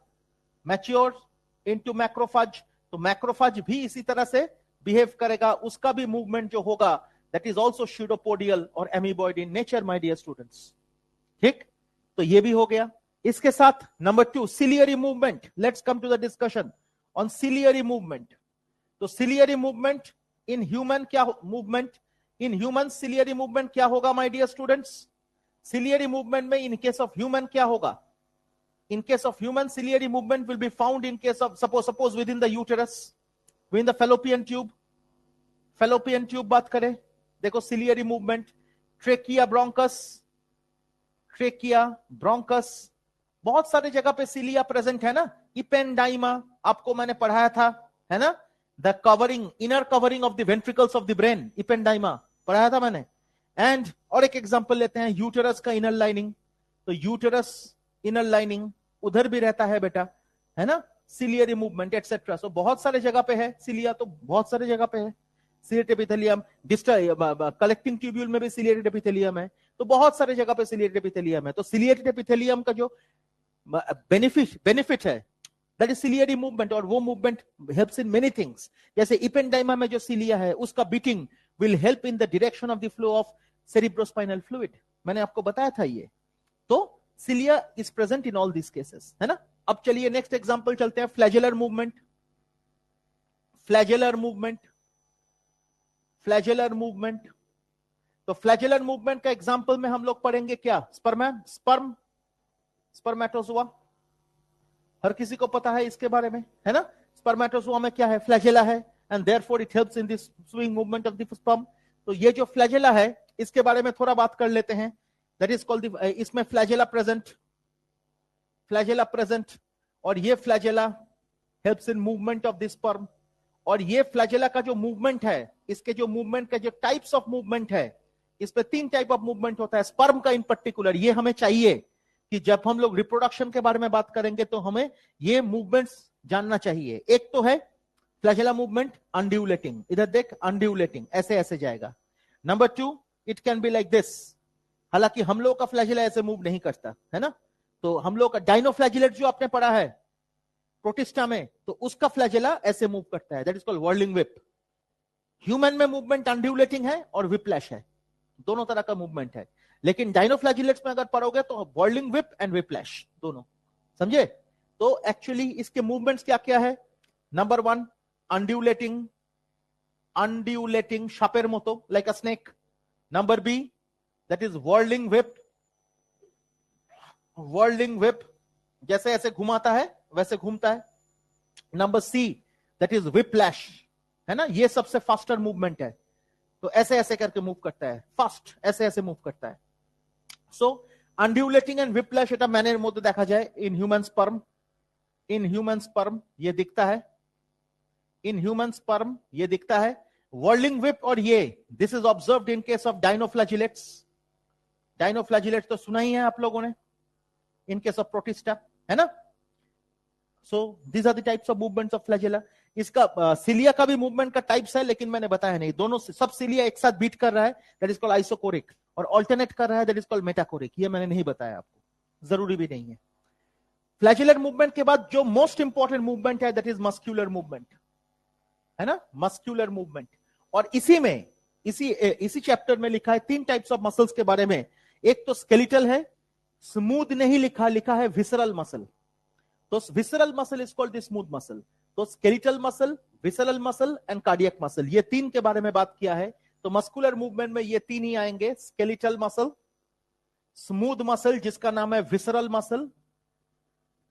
मैच्योर इनटू मैक्रोफाज। तो मैक्रोफाज भी इसी तरह से बिहेव करेगा, उसका भी मूवमेंट जो होगा दैट इज ऑल्सो स्यूडोपोडियल और amoeboid in nature, my dear students, ठीक। तो ये भी हो गया। इसके साथ number 2 ciliary movement. Let's come to the discussion on ciliary movement. तो सिलियरी मूवमेंट इन ह्यूमन क्या मूवमेंट? इन ह्यूमन सिलियरी मूवमेंट क्या होगा my dear students? Ciliary movement में इन केस ऑफ ह्यूमन क्या होगा? In case of human ciliary movement will be found in case of suppose with in the uterus, with in the fallopian tube बात करें, देखो ciliary movement, trachea bronchus, बहुत सारे जगह पे सिलिया प्रेजेंट है ना। इपेंडाइमा आपको मैंने पढ़ाया था, है ना, the covering, inner covering of the ventricles of the brain, ependyma पढ़ाया था मैंने। एंड और एक एग्जांपल लेते हैं, यूटेरस का इनर लाइनिंग। तो यूटेरस इनर लाइनिंग उधर भी रहता है बेटा, है ना, सिलियरी मूवमेंट एटसेट्रा। सो बहुत सारे जगह पे है सिलिया, तो बहुत सारे जगह पे है। सिलियरी एपिथेलियम, कलेक्टिंग ट्यूब्यूल में भी सिलियरी एपिथेलियम है, तो बहुत सारे जगह पे सिलियरी एपिथेलियम है। तो सिलियरी एपिथेलियम का जो बेनिफिट है दैट इज सिलियरी मूवमेंट, और वो movement helps in many things. जैसे इपेंडाइमा में जो सिलिया है उसका beating will help in the direction of the flow of cerebrospinal fluid, मैंने आपको बताया था ये। तो cilia is present in all this cases, है ना। अब चलिए नेक्स्ट एग्जांपल चलते हैं, फ्लैजेलर मूवमेंट। तो फ्लैजेलर मूवमेंट का एग्जांपल में हम लोग पढ़ेंगे क्या? स्पर्मेटोजोआ, हर किसी को पता है इसके बारे में, है ना। स्पर्मेटोजोआ में क्या है? फ्लैजेला है, and therefore it helps in this swing movement of the sperm. तो ये जो फ्लैजेला है इसके बारे में थोड़ा बात कर लेते हैं। दैट इज कॉल्ड इसमें फ्लैजेला प्रेजेंट, और ये flagella helps in movement of the sperm. और ये फ्लैजेला का जो मूवमेंट है, इसके जो मूवमेंट का जो टाइप्स ऑफ मूवमेंट है, इस पे 3 टाइप ऑफ मूवमेंट होता है, स्पर्म का इन पर्टिकुलर, ये हमें चाहिए कि जब हम लोग रिप्रोडक्शन के बारे में बात करेंगे तो हमें ये मूवमेंट्स जानना चाहिए। एक तो है फ्लैजेला मूवमेंट अनड्यूलेटिंग, इधर देख अनड्यूलेटिंग, ऐसे ऐसे जाएगा। Number 2 it can be like this, हालांकि हम लोग का फ्लैजेला ऐसे मूव नहीं करता है ना, तो हम लोग का डायनोफ्लैजिलेट जो आपने पढ़ा है प्रोटिस्टा में, तो उसका फ्लैजेला ऐसे मूव करता है, that is called whirling whip. Human में मूवमेंट अनड्यूलेटिंग है और व्हिप्लैश है, दोनों तरह का मूवमेंट है। लेकिन डायनोफ्लैजिलेट्स में अगर पढ़ोगे तो व्हर्लिंग व्हिप एंड व्हिप्लैश दोनों, समझे? तो एक्चुअली इसके मूवमेंट्स क्या क्या है? नंबर 1 अनड्यूलेटिंग, अनड्यूलेटिंग सापेर मतो like a snake. Number B that is whirling whip, whirling whip जैसे ऐसे घुमाता है वैसे घूमता है। Number C that is whiplash, है ना, ये सबसे फास्टर मूवमेंट है, तो ऐसे ऐसे करके मूव करता है, फास्ट ऐसे ऐसे मूव करता है। सो अनड्यूलेटिंग एंड व्हिप्लैश এটা ম্যানের মধ্যে দেখা যায় in human sperm, in human sperm ये दिखता है, इन ह्यूमन स्पर्म ये दिखता है। व्हर्लिंग व्हिप और ये this is observed in case of dinoflagellates, dinoflagellates तो सुना ही है आप लोगों ने, इन केस ऑफ प्रोटिस्टा, है ना। So these are the types of movements of flagella. इसका सिलिया का भी मूवमेंट का टाइप्स है, लेकिन मैंने बताया नहीं, दोनों सब सिलिया एक साथ बीट कर रहा है, दैट इज कॉल्ड आइसोकोरिक, और ऑल्टरनेट कर रहा है, दैट इज कॉल्ड मेटाकोरिक। ये मैंने नहीं बताया आपको, जरूरी भी नहीं है। फ्लैजेलर मूवमेंट के बाद जो मोस्ट इंपॉर्टेंट मूवमेंट है दैट इज मस्क्यूलर मूवमेंट, है ना, मस्क्यूलर मूवमेंट। और इसी में इसी चैप्टर में लिखा है 3 टाइप्स ऑफ मसल्स के बारे में। एक तो स्केलेटल है, स्मूथ नहीं लिखा, लिखा है विसरल मसल, तो visceral muscle is called the smooth muscle. तो skeletal muscle, visceral muscle and cardiac muscle, ये 3 के बारे में बात किया है। तो मस्कुलर मूवमेंट में ये 3 ही आएंगे, स्केलेटल मसल, स्मूथ मसल जिसका नाम है विसरल मसल,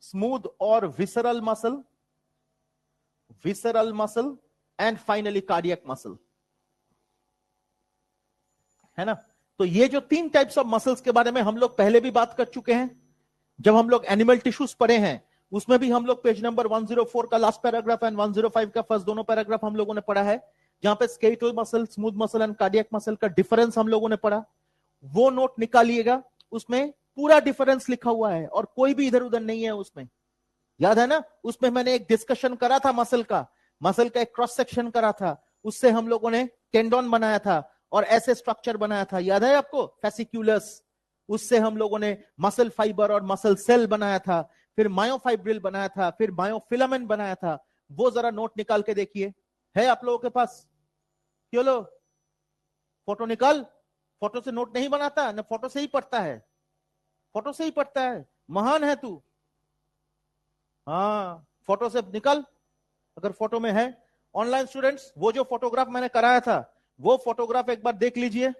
स्मूथ और visceral muscle, visceral muscle and finally cardiac muscle, है ना। तो ये जो 3 टाइप्स ऑफ मसल्स के बारे में हम लोग पहले भी बात कर चुके हैं, जब हम लोग एनिमल टिश्यूज पढ़े हैं उसमें भी हम लोग पेज नंबर 104 का लास्ट पैराग्राफ एंड 105 का फर्स्ट दोनों पैराग्राफ हम लोगों ने पढ़ा है, जहां पे skeletal muscle, smooth muscle and cardiac muscle का डिफरेंस हम लोगों ने पढ़ा। वो नोट निकालिएगा, उसमें पूरा डिफरेंस लिखा हुआ है और कोई भी इधर उधर नहीं है उसमें, याद है ना। उसमें मैंने एक डिस्कशन करा था मसल का एक क्रॉस सेक्शन करा था, उससे हम लोगों ने टेंडन बनाया था और ऐसे स्ट्रक्चर बनाया था, याद है आपको, फेसिक्यूलस। उससे हम लोगों ने मसल फाइबर और मसल सेल बनाया था, फिर मायोफाइब्रिल बनाया था, फिर मायोफिलामेंट बनाया था। वो जरा नोट निकाल के देखिए, है आप लोगों के पास? क्यों लो फोटो निकाल, फोटो से नोट नहीं बनाता ना, फोटो से ही पढ़ता है, फोटो से ही पढ़ता है, महान है तू। हाँ फोटो से निकल, अगर फोटो में है। ऑनलाइन स्टूडेंट्स, वो जो फोटोग्राफ मैंने कराया था वो फोटोग्राफ एक बार देख लीजिए।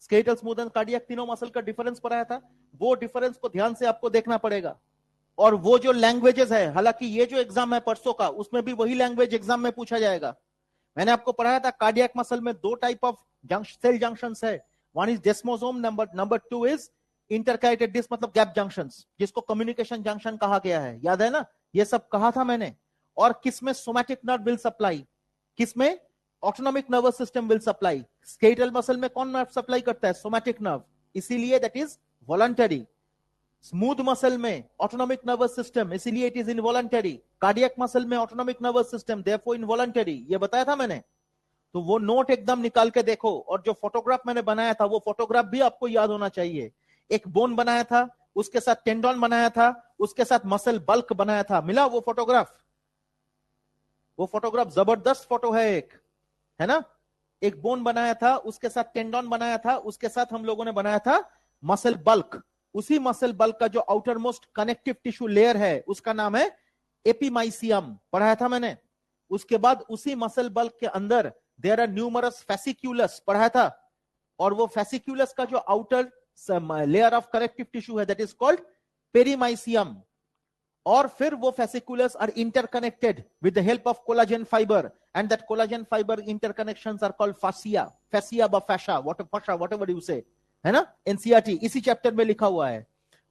स्केलेटल, स्मूथ एंड कार्डियक तीनों मसल का डिफरेंस पढ़ाया था, वो डिफरेंस को ध्यान से आपको देखना पड़ेगा। और वो जो लैंग्वेजेस है, हालांकि ये जो एग्जाम है परसों का, उसमें भी वही लैंग्वेज एग्जाम में पूछा जाएगा। मैंने आपको पढ़ाया था कार्डियक मसल में 2 टाइप ऑफ सेल जंक्शंस है, one is desmosome, number 2 is intercalated disc, मतलब गैप जंक्शंस, जिसको कम्युनिकेशन जंक्शन कहा गया है, याद है ना, ये सब कहा था मैंने। और किसमें सोमैटिक नर्व विल सप्लाई, किसमें autonomic nervous system will supply. Skeletal muscle में कौन नर्व सप्लाई करता है, सोमैटिक नर्व, इसीलिए that is voluntary. Smooth muscle में ऑटोनॉमिक नर्वस सिस्टम, इसीलिए it is involuntary. Cardiac muscle में autonomic nervous system, therefore involuntary. ये बताया था मैंने, तो वो नोट एकदम निकाल के देखो। और जो फोटोग्राफ मैंने बनाया था वो फोटोग्राफ भी आपको याद होना चाहिए। एक बोन बनाया था, उसके साथ टेंडन बनाया था, उसके साथ मसल बल्क बनाया था, मिला वो फोटोग्राफ? वो फोटोग्राफ जबरदस्त फोटो है एक, है ना। एक बोन बनाया था, उसके साथ टेंडन बनाया था, उसके साथ हम लोगों ने बनाया था मसल बल्क। उसी मसल बल्क का जो outer most connective tissue layer है उसका नाम है एपिमाइसियम, पढ़ाया था मैंने। उसके बाद उसी मसल बल्क के अंदर देयर आर न्यूमरस फेसिक्यूलस, पढ़ाया था। और वो फेसिक्यूलस का जो outer layer of connective tissue है दैट इज कॉल्ड पेरीमाइसियम। और फिर वो fasciculus are interconnected with the help of collagen fibre, and that collagen fibre interconnections are called fascia, fascia ब फैशा, व्हाटएवर यू से, है ना। एनसीईआरटी इसी chapter में लिखा हुआ है।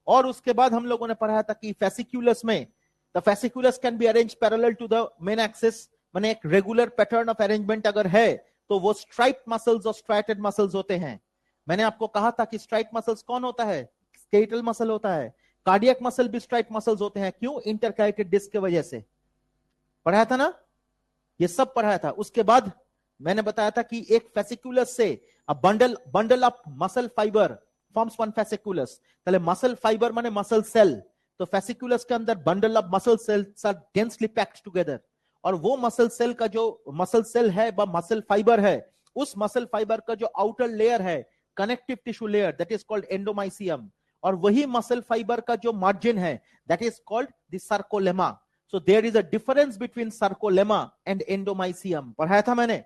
और उसके बाद हम लोगों ने पढ़ा था कि फेसिकुलस में the fasciculus can be arrange parallel to the main axis, माने एक रेगुलर पैटर्न ऑफ अरेंजमेंट अगर है तो वो स्ट्राइप मसल्स और स्ट्राइटेड मसल्स होते हैं। मैंने आपको कहा था कि स्ट्राइट मसल्स कौन होता है, स्केलेटल मसल होता है। कार्डियक मसल भी स्ट्राइट मसल्स होते हैं, क्यों, इंटरकनेक्टेड डिस्क की वजह से, पढ़ाया था ना, ये सब पढ़ाया था। उसके बाद मैंने बताया था कि एक फेसिकुलस से bundle of muscle fibre forms one fasciculus. पहले मसल फाइबर माने मसल सेल, तो फेसिकुलस के अंदर bundle of muscle cells are densely packed together. और वो मसल सेल का जो मसल सेल है व मसल फाइबर है, उस मसल फाइबर का जो आउटर लेयर है connective tissue layer that is called endomysium. और वही मसल फाइबर का जो मार्जिन है that is called the sarcolemma. So there is a difference between sarcolemma and endomysium, पढ़ाया था मैंने।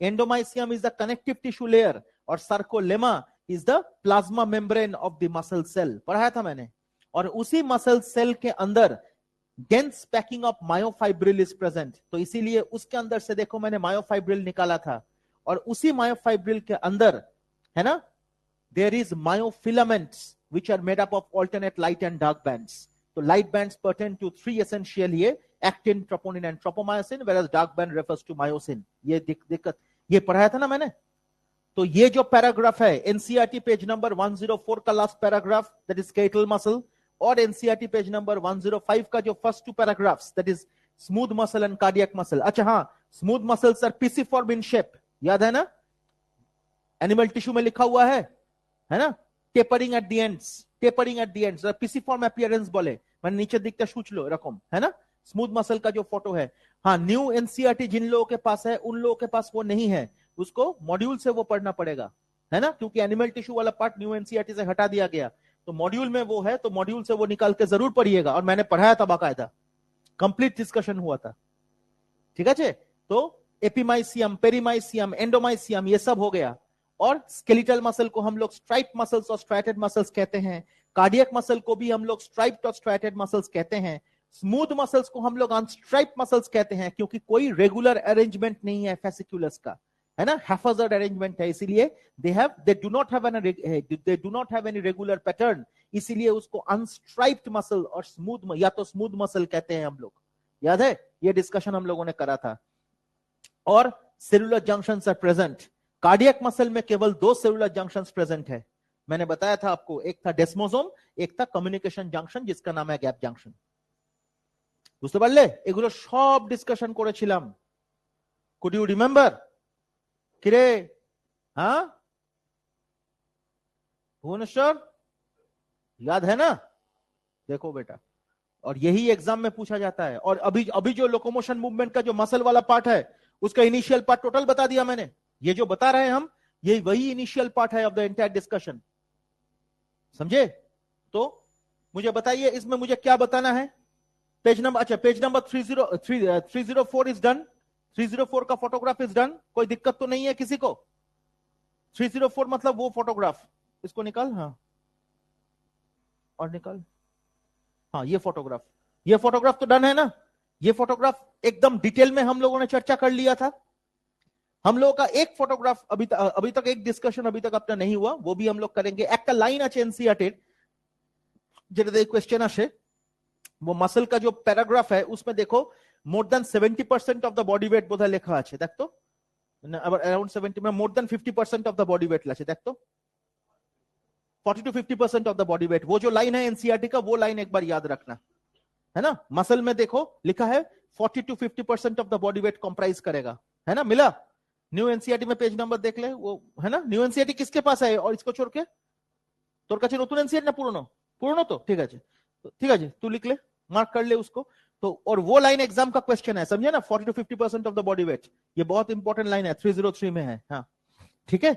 Endomysium is the connective tissue layer और sarcolemma is the plasma membrane of the muscle cell, पढ़ाया था मैंने। और उसी मसल सेल के अंदर dense packing of myofibril is present, तो इसीलिए उसके अंदर से देखो मैंने मायोफाइब्रिल निकाला था। और उसी मायोफाइब्रिल के अंदर, है ना, there is myofilaments which are made up of alternate light and dark bands. So light bands pertain to three essential here, actin, troponin and tropomyosin, whereas dark band refers to myosin. ये दिक्कत ये पढ़ाया था ना मैंने। तो ये जो पैराग्राफ है एनसीईआरटी पेज नंबर 104 का last paragraph that is skeletal muscle, और एनसीईआरटी पेज नंबर 105 का जो first two paragraphs that is smooth muscle and cardiac muscle. अच्छा हाँ, smooth muscles are pisiform in shape, याद है ना, एनिमल टिश्यू में लिखा हुआ है ना, tapering at the ends, tapering at the ends, pisiform appearance बोले, मैंने नीचे दिखता सूच लो रकम, है ना। स्मूथ मसल का जो फोटो है, हाँ, न्यू एनसीईआरटी जिन लोगों के पास है उन लोगों के पास वो नहीं है, उसको मॉड्यूल से वो पढ़ना पड़ेगा, है ना, क्योंकि एनिमल टिश्यू वाला पार्ट न्यू एनसीईआरटी से हटा दिया गया। तो मॉड्यूल में वो है, तो मॉड्यूल से वो निकाल के जरूर पढ़िएगा, और मैंने पढ़ाया था बाकायदा, कंप्लीट डिस्कशन हुआ था, ठीक है। तो एपिमाइसियम, पेरीमाइसियम, एंडोमाइसियम, ये सब हो गया। और स्केलेटल मसल को हम लोग स्ट्राइप मसल्स और स्ट्राइटेड मसल्स कहते हैं। कार्डियक मसल को भी हम लोग स्ट्राइप्ड और स्ट्राइटेड मसल्स कहते हैं। स्मूथ मसल्स को हम लोग अनस्ट्राइप्ड मसल्स कहते हैं, क्योंकि कोई रेगुलर अरेंजमेंट नहीं है फेसिकुलस का, है ना, हैफाजर्ड अरेंजमेंट है, इसीलिए they do not have any regular pattern, इसीलिए उसको अनस्ट्राइप्ड मसल और स्मूथ या तो स्मूथ मसल कहते हैं हम लोग, याद है, ये डिस्कशन हम लोगों ने करा था। और cellular junctions are present. Cardiac muscle में केवल 2 सेलुलर जंक्शंस प्रेजेंट है, मैंने बताया था आपको, एक था डेस्मोसोम, एक था कम्युनिकेशन जंक्शन जिसका नाम है गैप जंक्शन। বুঝতে পারলে, এগুলো সব ডিসকাশন করেছিলাম। Could you remember? কিরে, हाँ भुवनेश्वर, याद है ना? देखो बेटा, और यही एग्जाम में पूछा जाता है। और अभी अभी जो लोकोमोशन मूवमेंट का जो मसल वाला पार्ट है उसका इनिशियल पार्ट टोटल बता दिया मैंने, ये जो बता रहे हैं हम, ये वही इनिशियल पार्ट है ऑफ द एंटायर डिस्कशन, समझे? तो मुझे बताइए इसमें मुझे क्या बताना है। पेज नंबर, अच्छा पेज नंबर 304 इज डन, 304 का फोटोग्राफ इज डन, कोई दिक्कत तो नहीं है किसी को? 304 मतलब वो फोटोग्राफ, इसको निकाल, हाँ और निकाल, हाँ ये फोटोग्राफ तो डन है ना। ये फोटोग्राफ एकदम डिटेल में हम लोगों ने चर्चा कर लिया था। हम लोगों का एक फोटोग्राफ अभी तक एक डिस्कशन अभी तक अपना नहीं हुआ, वो भी हम लोग करेंगे। एक लाइन আছে एनसीईआरटी যেটাতে क्वेश्चन আসে, वो मसल का जो पैराग्राफ है उसमें देखो, more than 70% of the body weight বোধহয় লেখা আছে, দেখতো अराउंड 70 में more than 50% of the body weight लाचे, देख तो 40 to 50% of the body weight, वो जो लाइन है एनसीईआरटी का, वो लाइन एक बार याद रखना है ना। मसल में देखो लिखा है 40 to 50% of the body wait comprise करेगा, है ना, मिला। न्यू एनसीईआरटी में पेज नंबर देख ले, वो है ना। न्यू एनसीईआरटी किसके पास है और इसको छोड़ के তোর কাছে নতুন এনসিআরটি না পুরনো? পুরনো তো ঠিক আছে, ঠিক আছে तू लिख ले, मार्क कर ले उसको। तो और वो लाइन एग्जाम का क्वेश्चन है, समझे ना, 40 to 50% of the body wait, ये बहुत इंपॉर्टेंट लाइन है, 303 में है। हाँ ठीक है,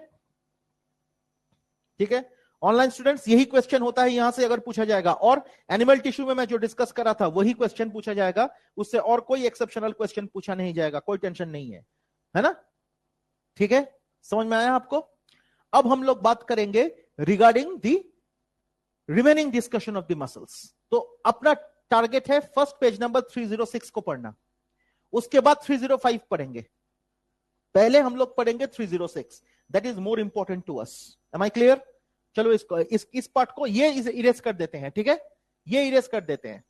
ठीक है। ऑनलाइन स्टूडेंट्स यही क्वेश्चन होता है, यहां से अगर पूछा जाएगा, और एनिमल टिश्यू में मैं जो डिस्कस करा था वही क्वेश्चन पूछा जाएगा, उससे और कोई एक्सेप्शनल क्वेश्चन पूछा नहीं जाएगा, कोई टेंशन नहीं है ना। ठीक है, समझ में आया आपको। अब हम लोग बात करेंगे regarding the remaining discussion of the muscles. तो अपना टारगेट है फर्स्ट पेज नंबर 306 को पढ़ना, उसके बाद 305 पढ़ेंगे, पहले हम लोग पढ़ेंगे 306, that is more important to us. Am I clear? चलो इसको इस पार्ट को ये इरेज कर देते हैं, ठीक है, ये इरेज कर देते हैं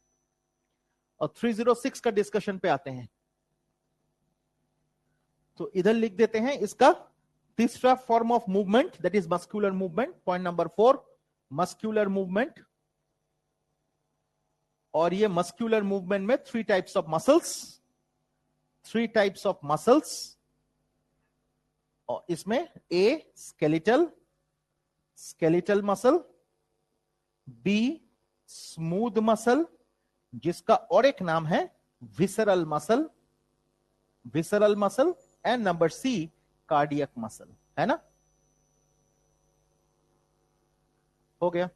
और 306 का डिस्कशन पे आते हैं। तो इधर लिख देते हैं इसका तीसरा form of movement, that is muscular movement, point number 4 muscular movement. और ये मस्कुलर मूवमेंट में 3 types of muscles, 3 types of muscles, और इसमें A skeletal muscle, B smooth muscle जिसका और एक नाम है visceral muscle, and number C cardiac muscle, है ना। हो गया,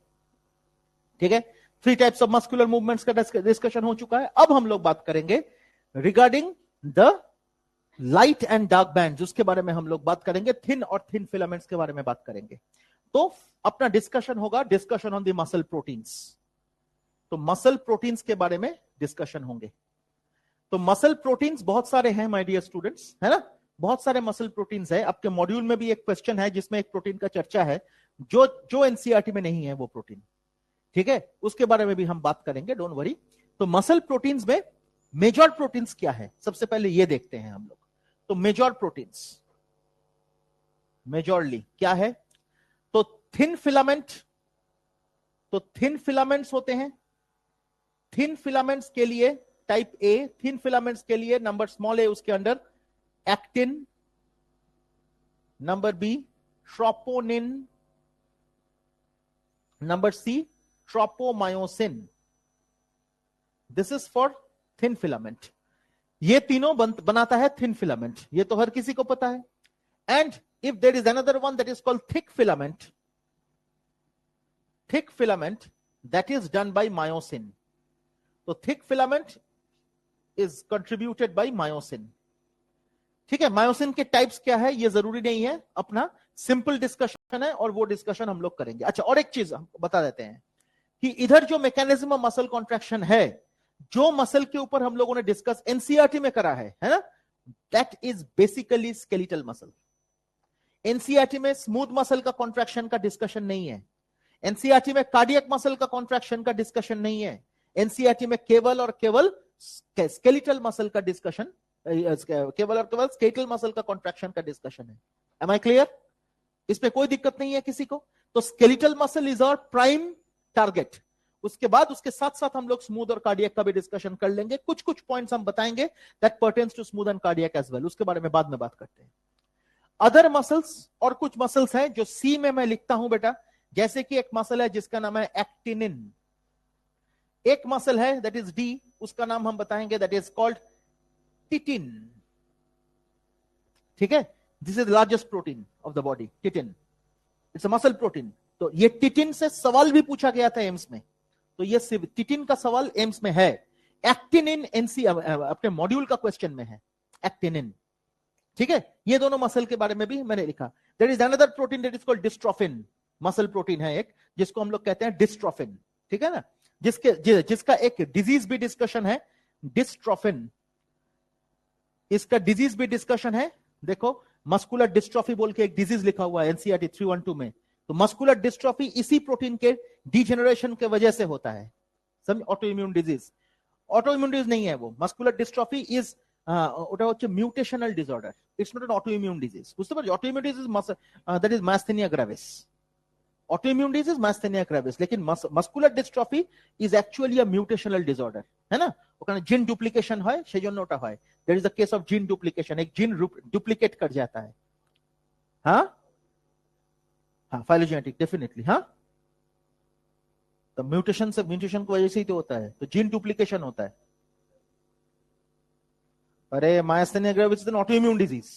ठीक है। 3 टाइप्स ऑफ मस्कुलर मूवमेंट्स का डिस्कशन हो चुका है। अब हम लोग बात करेंगे regarding the light and dark band, उसके बारे में हम लोग बात करेंगे, थिन और थिन फिलामेंट्स के बारे में बात करेंगे। तो अपना डिस्कशन होगा discussion on the muscle proteins, तो मसल प्रोटीन्स के बारे में डिस्कशन होंगे। तो मसल प्रोटीन्स बहुत सारे हैं माय डियर स्टूडेंट्स, है ना, बहुत सारे मसल प्रोटीन्स है। आपके मॉड्यूल में भी एक क्वेश्चन है जिसमें एक प्रोटीन का चर्चा है जो एनसीईआरटी में नहीं है वो प्रोटीन, ठीक है, उसके बारे में भी हम बात करेंगे, डोंट वरी। तो मसल प्रोटीन्स में मेजर प्रोटीन्स क्या है, सबसे पहले ये देखते हैं हम लोग। तो मेजर प्रोटीन्स मेजरली क्या है, तो थिन फिलामेंट, तो थिन फिलामेंट्स होते हैं। थिन फिलामेंट्स के लिए टाइप ए, थिन फिलामेंट्स के लिए नंबर स्मॉल ए उसके under actin, number B troponin, number C tropomyosin, this is for thin filament. ये तीनों बनाता है थिन फिलामेंट, ये तो हर किसी को पता है। And if there is another one that is called thick filament that is done by myosin. तो thick filament is contributed by myosin, ठीक है। मायोसिन के टाइप्स क्या है ये जरूरी नहीं है, अपना सिंपल डिस्कशन है और वो डिस्कशन हम लोग करेंगे। अच्छा, और एक चीज हम बता देते हैं कि इधर जो मैकेनिज्म ऑफ मसल कॉन्ट्रैक्शन है, जो मसल के ऊपर हम लोगों ने डिस्कस एनसीईआरटी में करा है ना, that is basically skeletal muscle. NCERT में स्मूथ मसल का कॉन्ट्रैक्शन का डिस्कशन नहीं है, एनसीईआरटी में कार्डियक मसल का कॉन्ट्रैक्शन का डिस्कशन नहीं है, एनसीईआरटी में केवल और केवल स्केलेटल मसल का डिस्कशन, केवल और केवल स्केलेटल मसल का कॉन्ट्रैक्शन का डिस्कशन है। Am I clear? इसमें कोई दिक्कत नहीं है किसी को। तो skeletal muscle is our prime target, उसके बाद उसके साथ साथ हम लोग स्मूथ और कार्डियक का भी डिस्कशन कर लेंगे, कुछ कुछ पॉइंट्स हम बताएंगे that pertains to smooth and cardiac as well, उसके बारे में बाद में बात करते हैं। अदर मसल्स, और कुछ मसल्स हैं जो सी में मैं लिखता हूं बेटा, जैसे कि एक मसल है जिसका नाम है एक्टिनिन, एक मसल है दैट इज डी, उसका नाम हम बताएंगे दैट इज कॉल्ड टिटिन, ठीक है। This is largest protein of the body, titin, it's a muscle protein. तो ये टिटिन से सवाल भी पूछा गया था एम्स में, तो ये टिटिन का सवाल एम्स में है। एक्टिनिन एनसी अपने मॉड्यूल का क्वेश्चन में है, एक्टिनिन, ठीक है। ये दोनों मसल के बारे में भी मैंने लिखा। There is another protein that is called dystrophin, muscle protein है एक जिसको हम लोग कहते हैं डिस्ट्रोफिन, ठीक है ना, जिसका एक डिजीज भी डिस्कशन है, डिस्ट्रोफिन, इसका डिजीज भी डिस्कशन है। देखो मस्कुलर डिस्ट्रॉफी बोल के एक डिजीज लिखा हुआ है एनसीईआरटी 312 में, तो मस्कुलर डिस्ट्रॉफी इसी प्रोटीन के डिजेनरेशन के वजह से होता है, समझ, autoimmune disease. Autoimmune disease नहीं है वो, মাসকুলার ডিস্ট্রফি ইজ ওটা হচ্ছে mutational disorder, it's not an autoimmune disease. বুঝতে পারছো? Autoimmune disease that is myasthenia gravis, autoimmune disease myasthenia gravis, लेकिन muscular dystrophy is actually a mutational disorder, है ना? ওখানে জিন ডুপ্লিকেশন হয়, সেই জন্য ওটা হয়। There is a case of gene duplication, एक जीन डुप्लीकेट कर जाता है। हाँ हाँ, फाइलोजेनेटिक डेफिनेटली। हाँ, तो म्यूटेशन से, म्यूटेशन की वजह से ही तो होता है, तो जीन डुप्लीकेशन होता है। अरे myasthenia gravis is an autoimmune disease.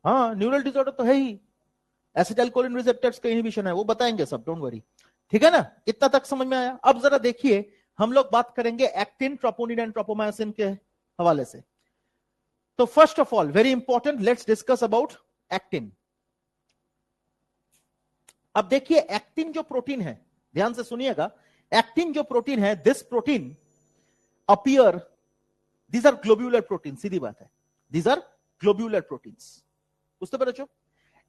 हाँ, न्यूरल डिसऑर्डर तो है ही, एसिटाइलकोलिन रिसेप्टर्स का इनहिबिशन है, वो बताएंगे सब, डोंट वरी। ठीक है ना? इतना तक समझ में आया? अब जरा देखिए, हम लोग बात करेंगे एक्टिन, ट्रोपोनिन एंड ट्रोपोमायोसिन के हवाले से। तो first of all, very important, let's discuss about actin. अब देखिए, एक्टिन जो प्रोटीन है, ध्यान से सुनिएगा, एक्टिन जो प्रोटीन है, this protein appear, these are globular proteins, सीधी बात है, these are globular proteins, বুঝতে পেরেছো?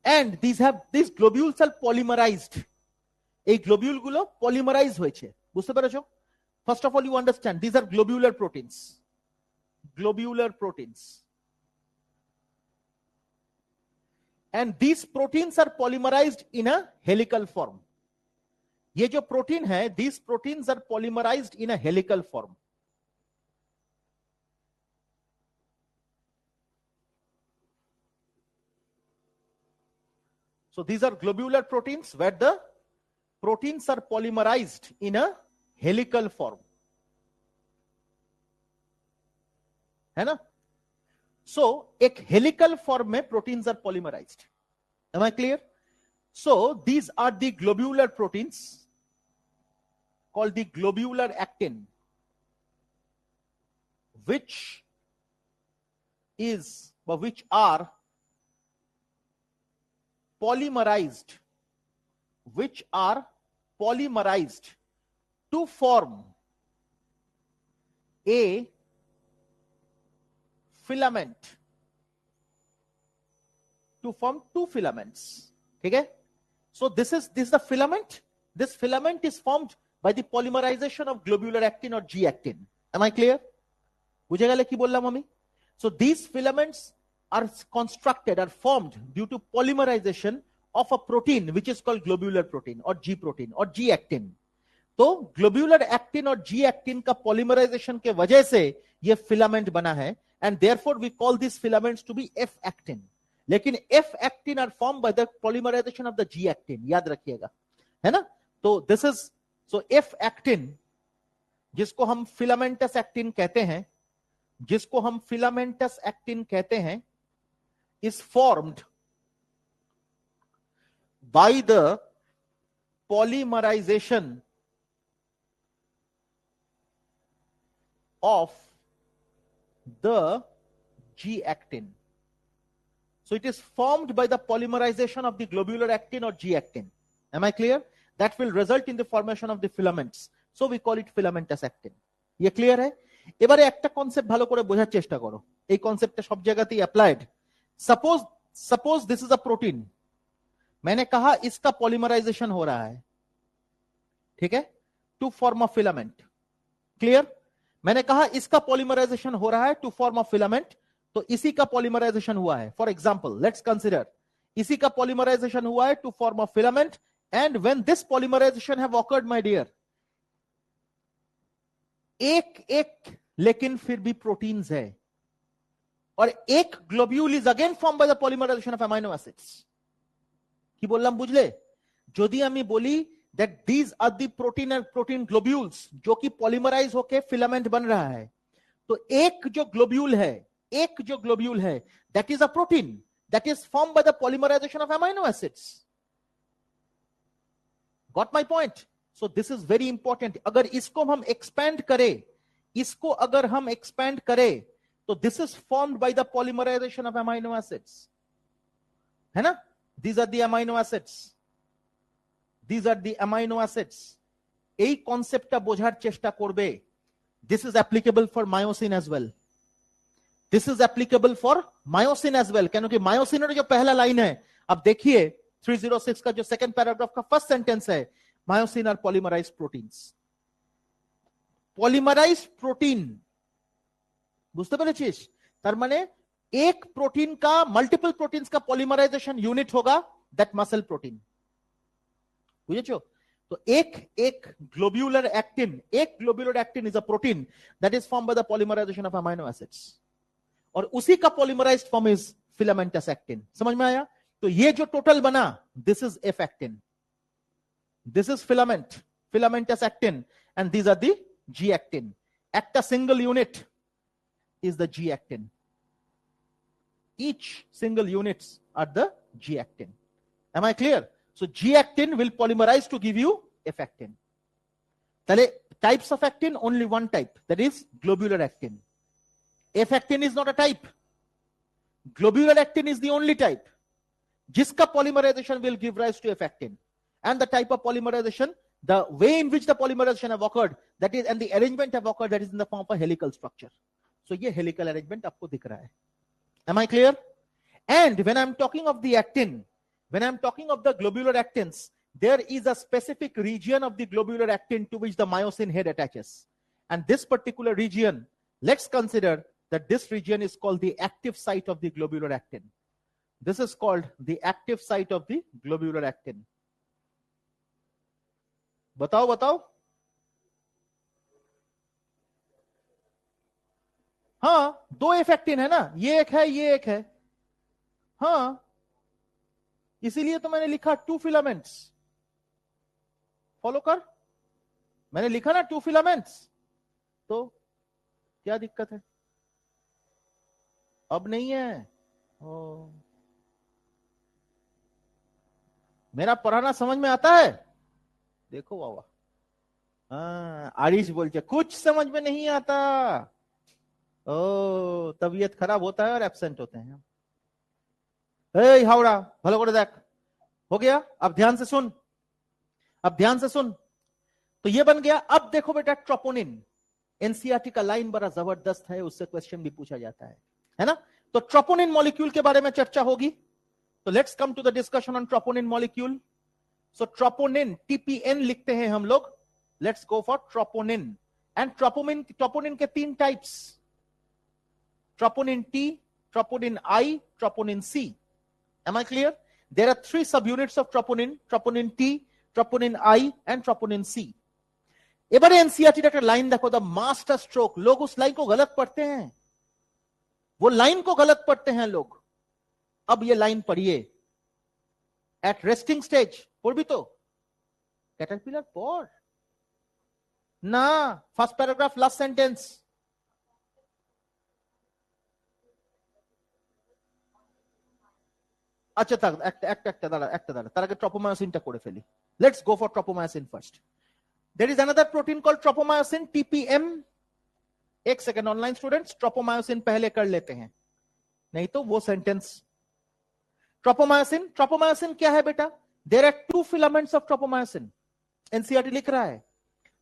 and these globules are polymerized, এই গ্লোবিউল গুলো পলিমারাইজ হয়েছে, বুঝতে পেরেছো? first of all you understand, these are globular proteins, globular proteins, and these proteins are polymerized in a helical form। ये जो protein है, these proteins are polymerized in a helical form। So these are globular proteins where the proteins are polymerized in a helical form, है ना? So एक helical form में proteins are polymerized। Am I clear? So these are the globular proteins called the globular actin, which are polymerized, to form a filament, to form two filaments। ठीक है? So this is the filament, this filament is formed by the polymerization of globular actin or G actin। Am I clear? बुझे गए কি বললাম আমি? So these filaments are constructed, are formed due to polymerization of a protein which is called globular protein or G protein or G actin। तो globular actin और G actin का polymerization के वजह से ये filament बना है, and therefore we call these filaments to be F actin। लेकिन F actin are formed by the polymerization of the G actin, याद रखिएगा, है ना? तो this is, so F actin, जिसको हम filamentous actin कहते हैं, जिसको हम filamentous actin कहते हैं, is formed by the polymerization of the G actin। So it is formed by the polymerization of the globular actin or G actin। Am I clear? That will result in the formation of the filaments, so we call it filamentous actin। ये clear है? এবারে একটা concept ভালো করে বোঝার চেষ্টা করো, এই কনসেপ্টটা সব জায়গাতেই applied. Suppose this is a protein, मैंने कहा इसका पॉलीमराइजेशन हो रहा है, ठीक है, to form a filament. Clear? मैंने कहा इसका पॉलीमराइजेशन हो रहा है टू फॉर्म अ फिलामेंट, तो इसी का पॉलीमराइजेशन हुआ है। फॉर एग्जांपल लेट्स कंसीडर, इसी का पॉलीमराइजेशन हुआ है to form a filament, and when this polymerization have occurred my dear, एक लेकिन फिर भी प्रोटीन्स है, और एक globule is again form by the polymerization of amino acids. কি বললাম বুঝলে? যদি আমি বলি that these are the protein and protein globules जो कि पॉलीमराइज होके फिलामेंट बन रहा है, तो एक जो ग्लोब्यूल है that is a protein that is formed by the polymerization of amino acids। Got my point? So this is very important। अगर इसको हम एक्सपेंड करें, तो this is formed by the polymerization of amino acids, है ना? These are the amino acids। এই কনসেপ্টটা বোঝার চেষ্টা করবে। This is applicable for myosin as well। क्योंकि मायोसिन जो पहला लाइन है, अब देखिए 306 का जो सेकंड पैराग्राफ का फर्स्ट सेंटेंस है, myosin are polymerized proteins. Polymerized protein, বুঝতে পেরেছিস? তার মানে एक प्रोटीन का मल्टीपल प्रोटीन्स का पॉलीमराइजेशन यूनिट होगा, दैट मसल प्रोटीन, बुझेছো? तो एक ग्लोब्यूलर एक्टिन, एक globular actin is a protein that is form by the polymerization of amino acids, और उसी का polymerized form is filamentous actin. समझ में आया? तो ये जो टोटल बना, this is F actin, this is filamentous actin, and these are the G actin. एक single unit is the G actin. Each single units are the G actin. Am I clear? So G actin will polymerize to give you F actin. Tale types of actin, only one type, that is globular actin. F actin is not a type. Globular actin is the only type. Jiska polymerization will give rise to F actin. And the type of polymerization, the way in which the polymerization have occurred, that is, and the arrangement have occurred, that is in the form of a helical structure. So ये helical arrangement आपको दिख रहा है. Am I clear? And when I'm talking of the actin, when I'm talking of the globular actins, there is a specific region of the globular actin to which the myosin head attaches. And this particular region, let's consider that this region is called the active site of the globular actin. This is called the active site of the globular actin. बताओ. हाँ, दो F actin है ना, ये एक है, ये एक है। हाँ, इसीलिए तो मैंने लिखा 2 फिलामेंट्स। फॉलो कर, मैंने लिखा ना 2 फिलामेंट्स, तो क्या दिक्कत है? अब नहीं है। ओ, मेरा पढ़ाना समझ में आता है? देखो बाबा, हाँ, आरिश बोलते कुछ समझ में नहीं आता। ओ, तबीयत खराब होता है और एब्सेंट होते हैं। ए हावड़ा, भलो करे देख, हो गया? अब ध्यान से सुन, अब ध्यान से सुन। तो ये बन गया। अब देखो बेटा, ट्रोपोनिन, एनसीईआरटी का लाइन बड़ा जबरदस्त है, उससे क्वेश्चन भी पूछा जाता है ना? तो ट्रोपोनिन मॉलिक्यूल के बारे में चर्चा होगी। तो let's come to the discussion on troponin molecule. So troponin, TPN लिखते हैं हम लोग। Let's go for troponin. And troponin के 3 types, troponin T, troponin I, troponin C. Am I clear? There are 3 subunits of troponin: troponin T, troponin I, and troponin C. एबारे NCERT का line देखो, the master stroke. लोग उस line को गलत पढ़ते हैं, वो लाइन को गलत पढ़ते हैं लोग। अब ये लाइन पढ़िए, एट रेस्टिंग स्टेज। पढ़ भी तो, कैटरपिलर पढ़ ना, फर्स्ट पैराग्राफ लास्ट सेंटेंस। আচ্ছা থাক, একটা দাঁড়া, তার আগে ট্রপোমায়োসিনটা করে ফেলি। Let's go for tropomyosin first. There is another protein called tropomyosin, TPM. एक सेकंड ऑनलाइन स्टूडेंट्स, ट्रोपोमायोसिन पहले कर लेते हैं, नहीं तो वो सेंटेंस। ट्रोपोमायोसिन क्या है बेटा? There are 2 filaments of tropomyosin. NCERT लिख रहा है,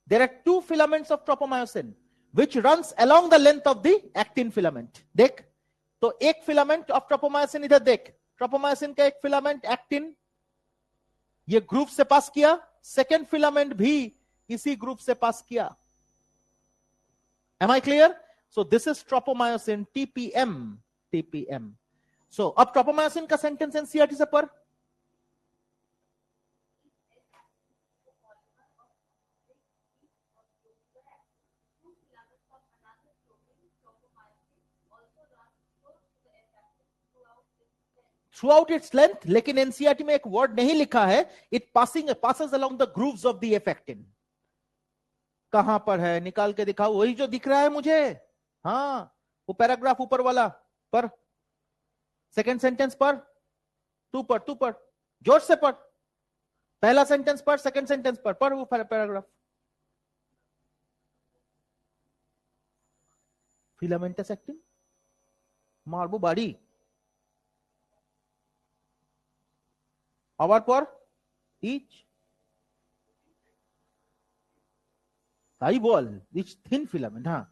there are 2 filaments of tropomyosin which runs along the length of the actin filament. देख, तो एक फिलामेंट ऑफ ट्रोपोमायोसिन इधर देख, ट्रोपोमायोसिन का एक फिलामेंट एक्टिन, ये ग्रुप से पास किया, सेकेंड फिलामेंट भी इसी ग्रुप से पास किया। Am I clear? So this is tropomyosin, TPM. सो अब ट्रोपोमायोसिन का सेंटेंस एनसीईआरटी से पर। थ्रू आउट इट्स लेंथ, लेकिन एनसीईआरटी में एक वर्ड नहीं लिखा है, it passes along the grooves of the F actin. कहां पर है? निकाल के दिखाओ, वही जो दिख रहा है मुझे। हाँ, वो पैराग्राफ ऊपर वाला पर, सेकंड सेंटेंस पर, तू पढ़, जोर से पढ़। पहला सेंटेंस पर, सेकंड सेंटेंस पर पढ़ वो पैराग्राफ। फिलामेंटस एक्टिन मारबो बाड़ी, আবার পর ইচ, তাই বল, ইচ থিন ফিলামেন্ট। हाँ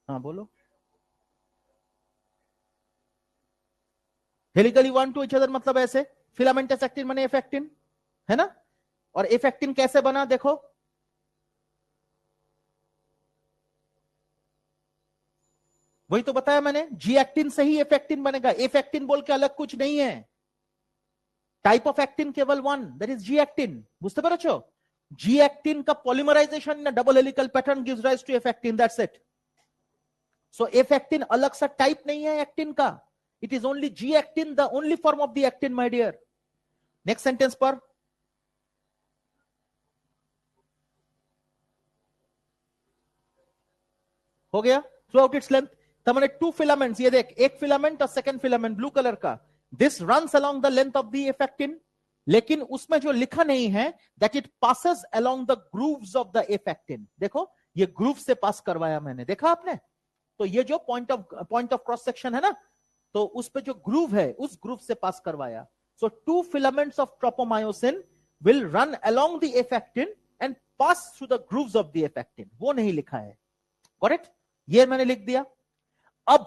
हाँ बोलो। हेलिकली 1 टू इच अदर मतलब ऐसे, फिलामेंटस एक्टिन माने एफ एक्टिन, है ना? और एफ एक्टिन कैसे बना देखो, वही तो बताया मैंने, जी एक्टिन से ही एफ एक्टिन बनेगा, एफ एक्टिन बोल के अलग कुछ नहीं है। टाइप ऑफ एक्टिन केवल one, that is G actin. বুঝতে পেরেছো? जी एक्टिन का पॉलीमराइजेशन ना double helical pattern gives rise to F actin, that's it. So F actin अलग सा टाइप नहीं है एक्टिन का, it is only G actin, the only form of the actin my dear. Next sentence पर हो गया। Through out it's length तमने two filaments, ये देख एक फिलामेंट और सेकंड फिलामेंट ब्लू कलर का, this runs along the length of the F actin, लेकिन उसमें जो लिखा नहीं है that it passes along the grooves of the F actin. देखो ये ग्रूव से पास करवाया मैंने, देखा आपने? तो ये जो पॉइंट ऑफ क्रॉस सेक्शन है ना, तो उस पे जो ग्रूव है उस ग्रूव से पास करवाया। So two filaments of tropomyosin will run along the F actin and pass through the grooves of the F actin, वो नहीं लिखा है। करेक्ट, ये मैंने लिख दिया। अब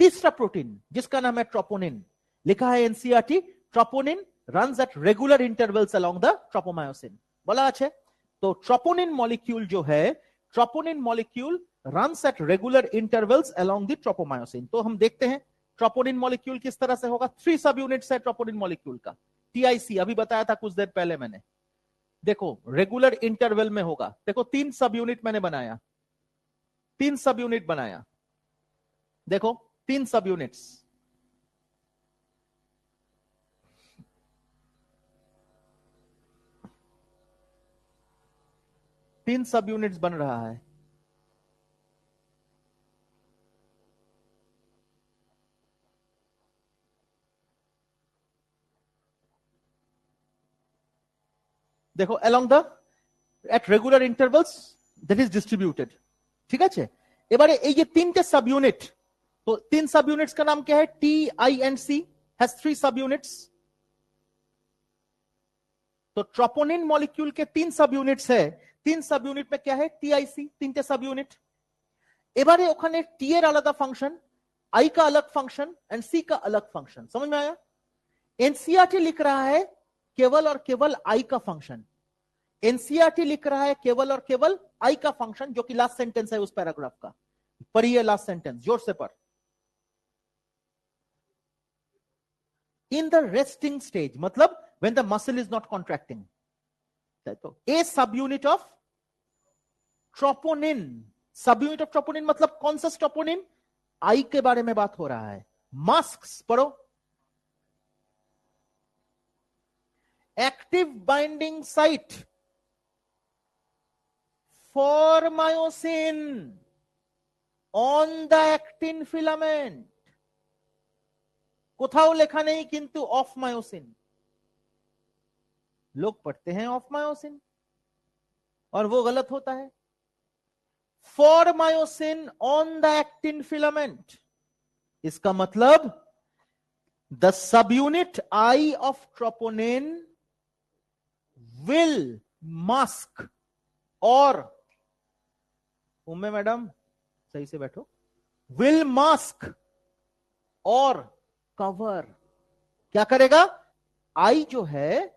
तीसरा प्रोटीन जिसका नाम है ट्रोपोनिन, लिखा है NCERT, troponin runs at regular intervals along the tropomyosin, बोला अच्छे। तो ट्रोपोनिन मॉलिक्यूल जो है, troponin molecule runs at regular intervals along the tropomyosin। तो हम देखते हैं ट्रोपोनिन मॉलिक्यूल किस तरह से होगा। 3 सब यूनिट्स है ट्रोपोनिन मॉलिक्यूल का, टीआईसी अभी बताया था कुछ देर पहले मैंने। देखो रेगुलर इंटरवल में होगा, देखो 3 सब यूनिट मैंने बनाया, 3 सब यूनिट बनाया, देखो 3 सब यूनिट्स, 3 सब यूनिट्स बन रहा है। देखो along the at regular intervals that is distributed, ঠিক আছে। এবারে এই যে তিনটে সাব ইউনিট, তো 3 सब यूनिट्स का नाम क्या है? T I and C has 3 सब यूनिट्स। तो ट्रोपोनिन मॉलिक्यूल के 3 सब यूनिट्स है, 3 सब यूनिट में क्या है? टीआईसी, तीनटे सब यूनिट। এবারে ওখানে टी এর আলাদা फंक्शन, आई का अलग फंक्शन एंड सी का अलग फंक्शन, समझ में आया? एनसीईआरटी लिख रहा है केवल और केवल आई का फंक्शन, एनसीईआरटी लिख रहा है केवल और केवल आई का फंक्शन, जो कि लास्ट सेंटेंस है उस पैराग्राफ का। पढ़िए लास्ट सेंटेंस, जोर से पढ़। इन द रेस्टिंग स्टेज मतलब when the muscle is not contracting, तो a subunit of troponin, subunit of troponin मतलब कौन सा ट्रोपोनिन? आई के बारे में बात हो रहा है। मास्क्स पढ़ो, active binding site for myosin on the actin filament, কোথাও লেখা নেই কিন্তু অফ মায়োসিন। लोग पढ़ते हैं ऑफ मायोसिन और वो गलत होता है। For myosin on the actin filament, इसका मतलब the sub unit I of troponin will mask और, उम्मे मैडम सही से बैठो, विल मास्क और कवर, क्या करेगा? आई जो है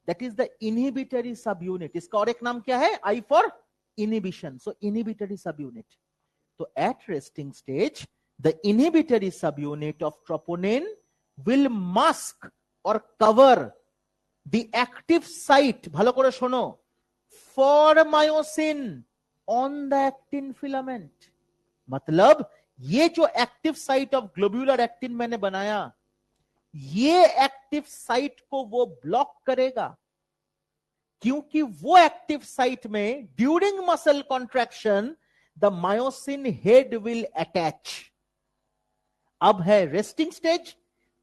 that is the inhibitory subunit, इसका और एक नाम क्या है? I for inhibition, so inhibitory subunit. तो at resting stage the inhibitory subunit of troponin will mask और कवर द एक्टिव साइट, ভালো করে শোনো, for myosin on the actin filament. मतलब ये जो active site of globular actin मैंने बनाया, ये एक्टिव साइट को वो ब्लॉक करेगा, क्योंकि वो एक्टिव साइट में during muscle contraction the myosin head will attach. अब है रेस्टिंग स्टेज,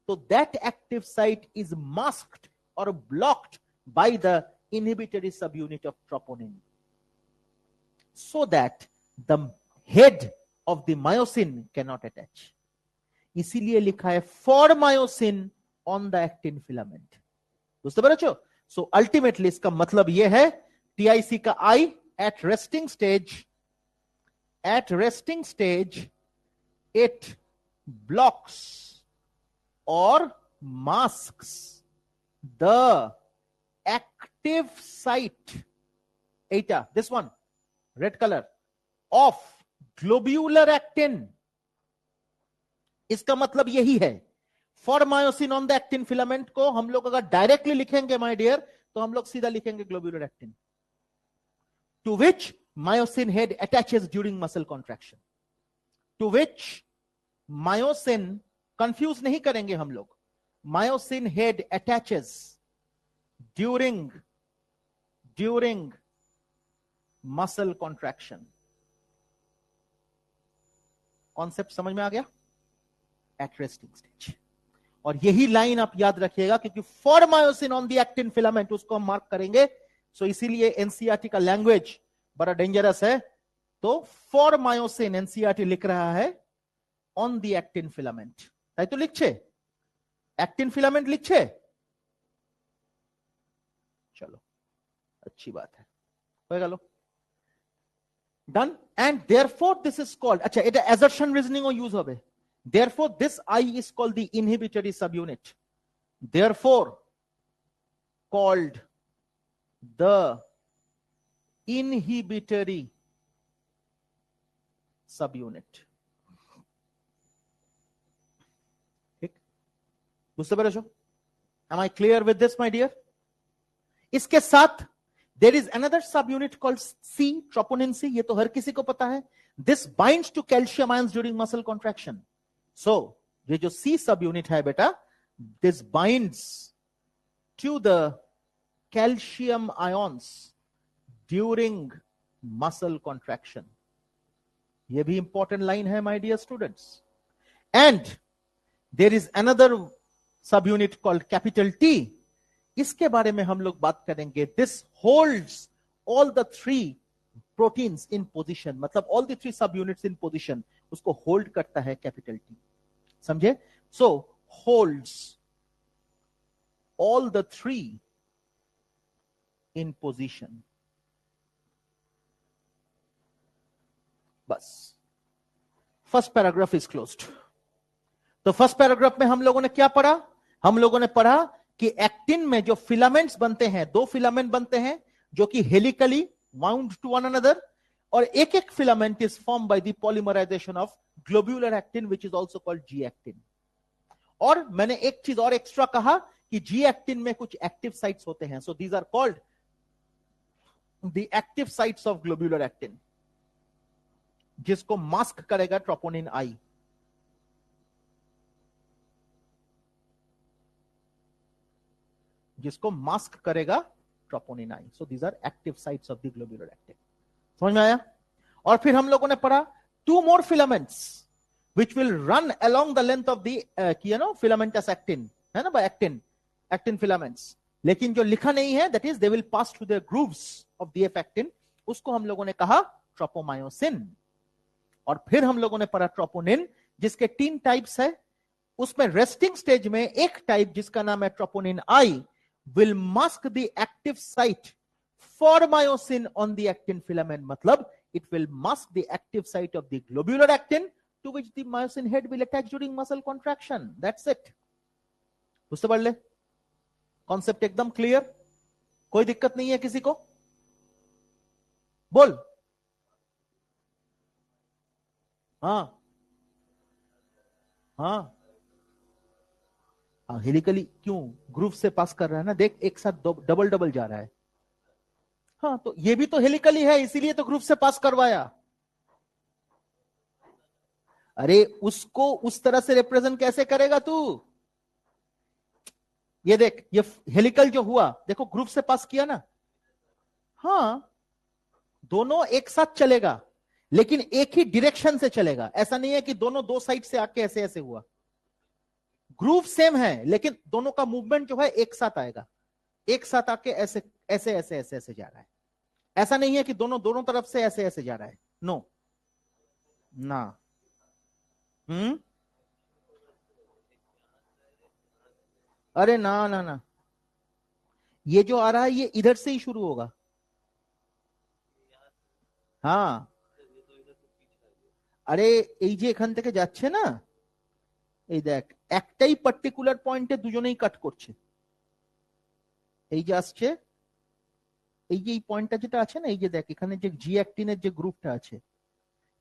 तो that active site is masked और blocked by the inhibitory subunit of troponin, so that the head of the myosin cannot attach। इसीलिए लिखा है for myosin on the actin filament, बुझते पेरेছো? So ultimately इसका मतलब यह है टीआईसी का I at resting stage it blocks और मास्क्स द एक्टिव साइट, एटा this one red colour of globular actin इसका मतलब यही है, for myosin on the actin filament को हम लोग अगर डायरेक्टली लिखेंगे माय डियर, तो हम लोग सीधा लिखेंगे globular actin, to which myosin head attaches during muscle contraction, to which myosin, confuse नहीं करेंगे हम लोग, myosin head attaches during muscle contraction. Concept समझ में आ गया? At resting stage. और यही लाइन आप याद रखिएगा, क्योंकि for myosin on the actin filament उसको हम मार्क करेंगे, सो इसीलिए एनसीईआरटी का लैंग्वेज बड़ा डेंजरस है। तो फॉर मायोसिन एनसीईआरटी लिख रहा है ऑन द एक्टिन फिलामेंट, তাই তো লিখছে, एक्टिन फिलामेंट लिखছে, चलो अच्छी बात है, हो गया done. And therefore this is called, अच्छा এটা assertion reasoning ও ইউজ হবে, therefore this I is called the inhibitory subunit, therefore called the inhibitory subunit। ठीक, বুঝতে পেরেছো? Am I clear with this my dear? इसके साथ there is another subunit called C, troponin C, ये तो हर किसी को पता है। This binds to calcium ions during muscle contraction. So ये जो C subunit है बेटा, this binds to the calcium ions during muscle contraction। ये भी important line है my dear students। And there is another subunit called capital T, इसके बारे में हम लोग बात करेंगे। This holds all the three proteins in position, मतलब all the three subunits in position, उसको होल्ड करता है कैपिटल टी, समझे? So holds all the three in position, बस फर्स्ट पैराग्राफ इज क्लोज्ड। तो फर्स्ट पैराग्राफ में हम लोगों ने क्या पढ़ा? हम लोगों ने पढ़ा कि एक्टिन में जो फिलामेंट्स बनते हैं, दो फिलामेंट बनते हैं जो कि helically wound to one another, और एक एक filament is form by the polymerization of globular actin which is also called G actin. और मैंने एक चीज और एक्स्ट्रा कहा कि जी एक्टिन में कुछ एक्टिव साइट्स होते हैं, so these are called the active sites of globular actin, जिसको मास्क करेगा ट्रोपोनिन आई। जिसको मास्क करेगा troponin I. So these are active sites of the globular actin. समझ में आया? और फिर हम लोगों ने पढ़ा two more filaments which will run along the length of the filamentous actin, है ना, by actin filaments। लेकिन जो लिखा नहीं है, that is they will pass through the grooves of the actin, उसको हम लोगों ने कहा ट्रोपोमायोसिन। और फिर हम लोगों ने पढ़ा ट्रोपोनिन, जिसके 3 टाइप्स है। उसमें रेस्टिंग स्टेज में एक टाइप जिसका नाम है troponin I will mask the active site for myosin on the actin filament, matlab it will mask the active site of the globular actin to which the myosin head will attach during muscle contraction। That's it। बुझते Parle? Concept एकदम clear, कोई दिक्कत नहीं है किसी को? बोल। हाँ हाँ, हेलिकली क्यों? ग्रुप से पास कर रहा है ना, देख एक साथ डबल डबल जा रहा है। हाँ, तो ये भी तो हेलिकली है, इसीलिए तो ग्रुप से पास करवाया। अरे उसको उस तरह से रिप्रेजेंट कैसे करेगा तू? ये देख, ये हेलिकल जो हुआ, देखो ग्रुप से पास किया ना। हाँ, दोनों एक साथ चलेगा, लेकिन एक ही डायरेक्शन से चलेगा। ऐसा नहीं है कि दोनों दो साइड से आके ऐसे ऐसे हुआ। ग्रुप सेम है, लेकिन दोनों का मूवमेंट जो है एक साथ आएगा, एक साथ आके ऐसे ऐसे ऐसे ऐसे ऐसे जा रहा है। ऐसा नहीं है कि दोनों दोनों तरफ से ऐसे ऐसे जा रहा है, नो ना। अरे ना ना ना, ये जो आ रहा है ये इधर से ही शुरू होगा। हाँ, আরে এই যে এখান থেকে যাচ্ছে না, এই দেখ একটাই পার্টিকুলার পয়েন্টে দুজনেই কাট করছে। এই যে আসছে, এই যে এই পয়েন্টটা যেটা আছে না, এই যে দেখ এখানে যে জি অ্যাক্টিনের যে গ্রুপটা আছে,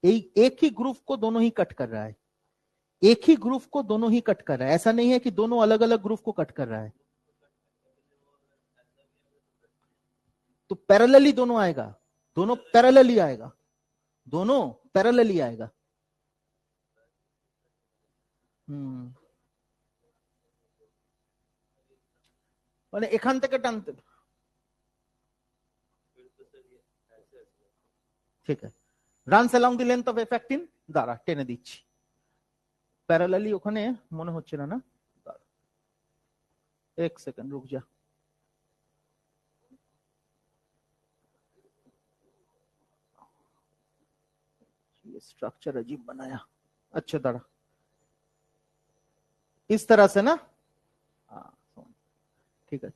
এই एक ही ग्रुप को दोनों ही कट कर रहा है। एक ही ग्रुप को दोनों ही कट कर रहा है, ऐसा नहीं है कि दोनों अलग अलग ग्रुप को कट कर रहा है। तो पैरेलली दोनों आएगा, दोनों पैरेलली आएगा, दोनों पैरेलली आएगा। মানে এখান থেকে টানতে, ঠিক আছে। Runs along the length of F actin, দাঁড়া টেনে দিচ্ছি। প্যারালালি ওখানে মনে হচ্ছে না, না एक सेकंड रुक जा। ये स्ट्रक्चर अजीब बनाया। अच्छा दाड़ा, इस तरह से ना, ठीक है।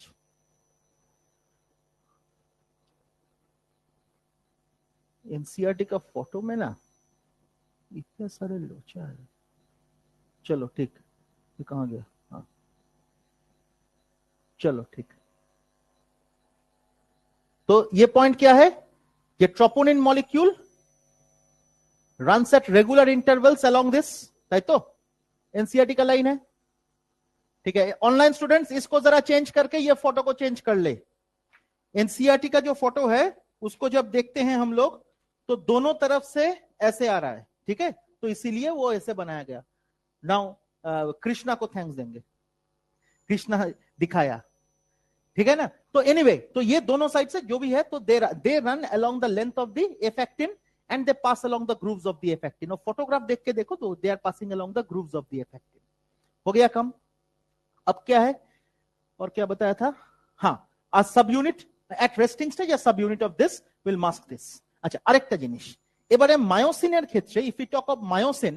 एनसीईआरटी का फोटो में ना इतने सारे लोचा है। चलो ठीक, ये कहाँ गया? हाँ चलो ठीक। तो ये पॉइंट क्या है कि troponin molecule runs at regular intervals along this, ताई तो एनसीईआरटी का लाइन है। ठीक है, ऑनलाइन स्टूडेंट्स इसको जरा चेंज करके ये फोटो को चेंज कर ले। एनसीईआरटी का जो फोटो है उसको जब देखते हैं हम लोग तो दोनों तरफ से ऐसे आ रहा है, ठीक है, तो इसीलिए वो ऐसे बनाया गया। नाउ कृष्णा को थैंक्स देंगे, कृष्णा दिखाया, ठीक है ना। तो एनीवे, तो ये दोनों साइड से जो भी है तो they run along the length of the F actin and they pass along the grooves of the F actin. और फोटोग्राफ देख के देखो तो they are passing along the grooves of the F actin. हो गया कम। अब क्या है और क्या बताया था? हाँ, a subunit at resting stage, a subunit of this will mask this। अच्छा, আরেকটা জিনিস এবারে মায়োসিনের ক্ষেত্রে, if we talk of myosin,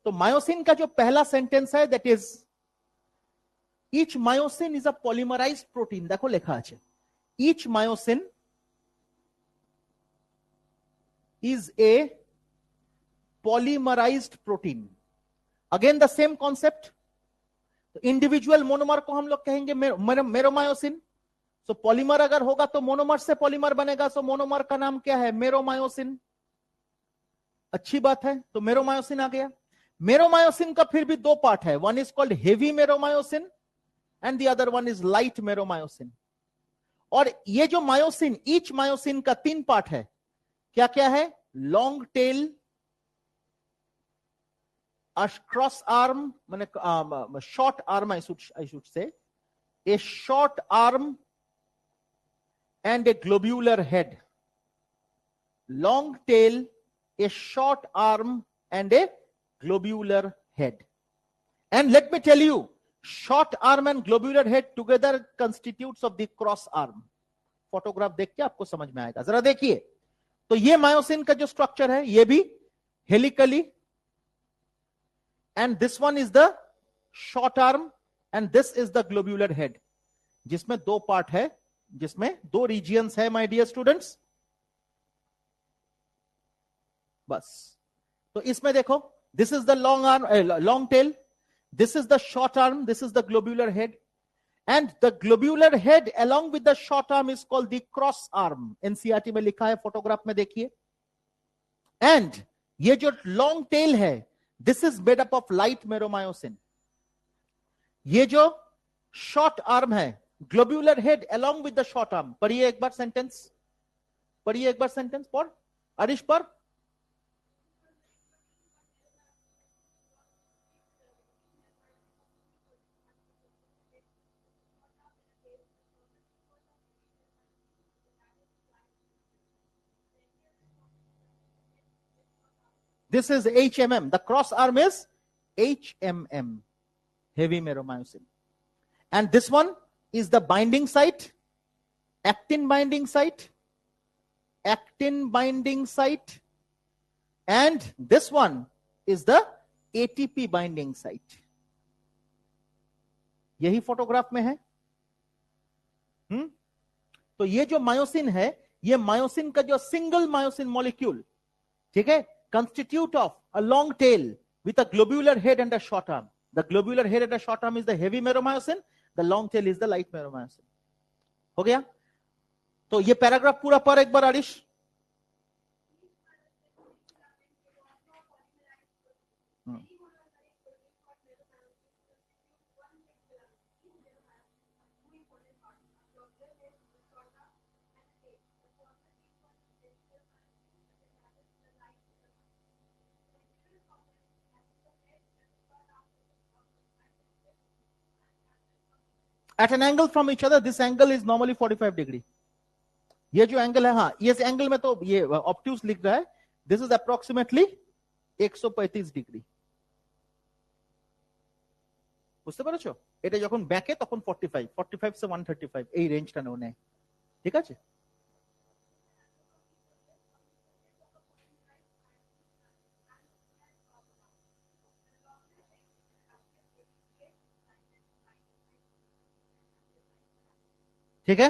তো মায়োসিন का जो पहला सेंटेंस है that is each myosin is a polymerized protein। देखो लिखा আছে each myosin is a polymerized protein। again the same concept, individual monomer को हम लोग कहेंगे मेरोमायोसिन। सो पॉलीमर अगर होगा तो मोनोमर से पॉलीमर बनेगा, सो मोनोमर का नाम क्या है? मेरोमायोसिन। अच्छी बात है, तो मेरोमायोसिन आ गया। मेरोमायोसिन का फिर भी दो पार्ट है, one is called heavy meromyosin and the other one is light meromyosin. और ये जो मायोसिन, ईच मायोसिन का तीन पार्ट है, क्या क्या है? Long tail, a cross arm, short arm, I should say, a short arm and a globular head। long tail, a short arm and a globular head। and let me tell you, short arm and globular head together constitutes of the cross arm। Photograph देख के आपको समझ में आएगा, जरा देखिए। तो ये मायोसिन का जो स्ट्रक्चर है ये भी helically, and this one is the short arm and this is the globular head, जिसमें दो पार्ट है, जिसमें दो रीजियंस है माय डियर स्टूडेंट्स। बस, तो इसमें देखो, this is the long tail, this is the short arm, this is the globular head, and the globular head along with the short arm is called the cross arm। NCERT में लिखा है, photograph में देखिए। And ये जो long tail है, this is made up of light meromyosin। ये जो short arm है, globular head along with the short arm। पढ़िए एक बार सेंटेंस, पढ़िए एक बार सेंटेंस, पढ़ अरिश पर। This is HMM, the cross arm is HMM, heavy meromyosin। and this one is the binding site, actin binding site, actin binding site, and this one is the ATP binding site। यही photograph में है। तो ये जो myosin है, ये myosin का जो सिंगल मायोसिन मॉलिक्यूल, ठीक है, constitute of a long tail with a globular head and a short arm। the globular head and a short arm is the heavy meromyosin, the long tail is the light meromyosin। हो गया? तो ये paragraph पूरा पर एक बार Aarish. At an angle from each other, this angle is normally 45 degree. ये जो angle है, हाँ, ये एंगल में तो ये ऑब्ट्यूज लिख रहा है, दिस इज अप्रोक्सीमेटली 135 ডিগ্রি। বুঝতে পেরেছো? এটা যখন ব্যাকে তখন 45, 45 से 135 এই রেঞ্জটা নেয়, ঠিক আছে? ठीक है,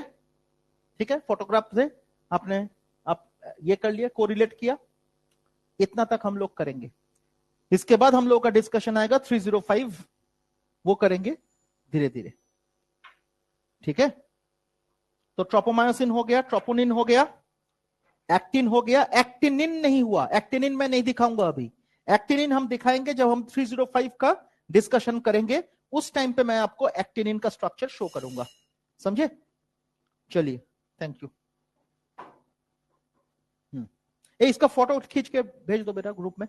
ठीक है, फोटोग्राफ से आपने आप ये कर लिया, कोरिलेट किया, इतना तक हम लोग करेंगे। इसके बाद हम लोग का डिस्कशन आएगा 305, वो करेंगे धीरे धीरे, ठीक है? तो ट्रोपोमायोसिन हो गया, ट्रोपोनिन हो गया, एक्टिन हो गया, एक्टिनिन नहीं हुआ, एक्टिनिन मैं नहीं दिखाऊंगा अभी, एक्टिनिन हम दिखाएंगे जब हम 305 का डिस्कशन करेंगे, उस टाइम पे मैं आपको एक्टिनिन का स्ट्रक्चर शो करूंगा, समझे? चलिए, थैंक यू। इसका फोटो खींच के भेज दो बेटा ग्रुप में।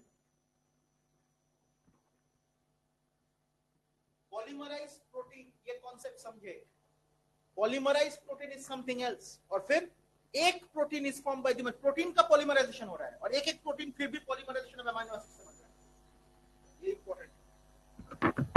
पॉलीमराइज प्रोटीन, ये कॉन्सेप्ट समझे, polymerize protein is something else, और फिर एक protein is form by the protein का पॉलीमराइजेशन हो रहा है, और एक एक प्रोटीन फिर भी पॉलीमराइजेशन ऑफ अमीनो एसिड से बन रहा है, ये इंपॉर्टेंट है।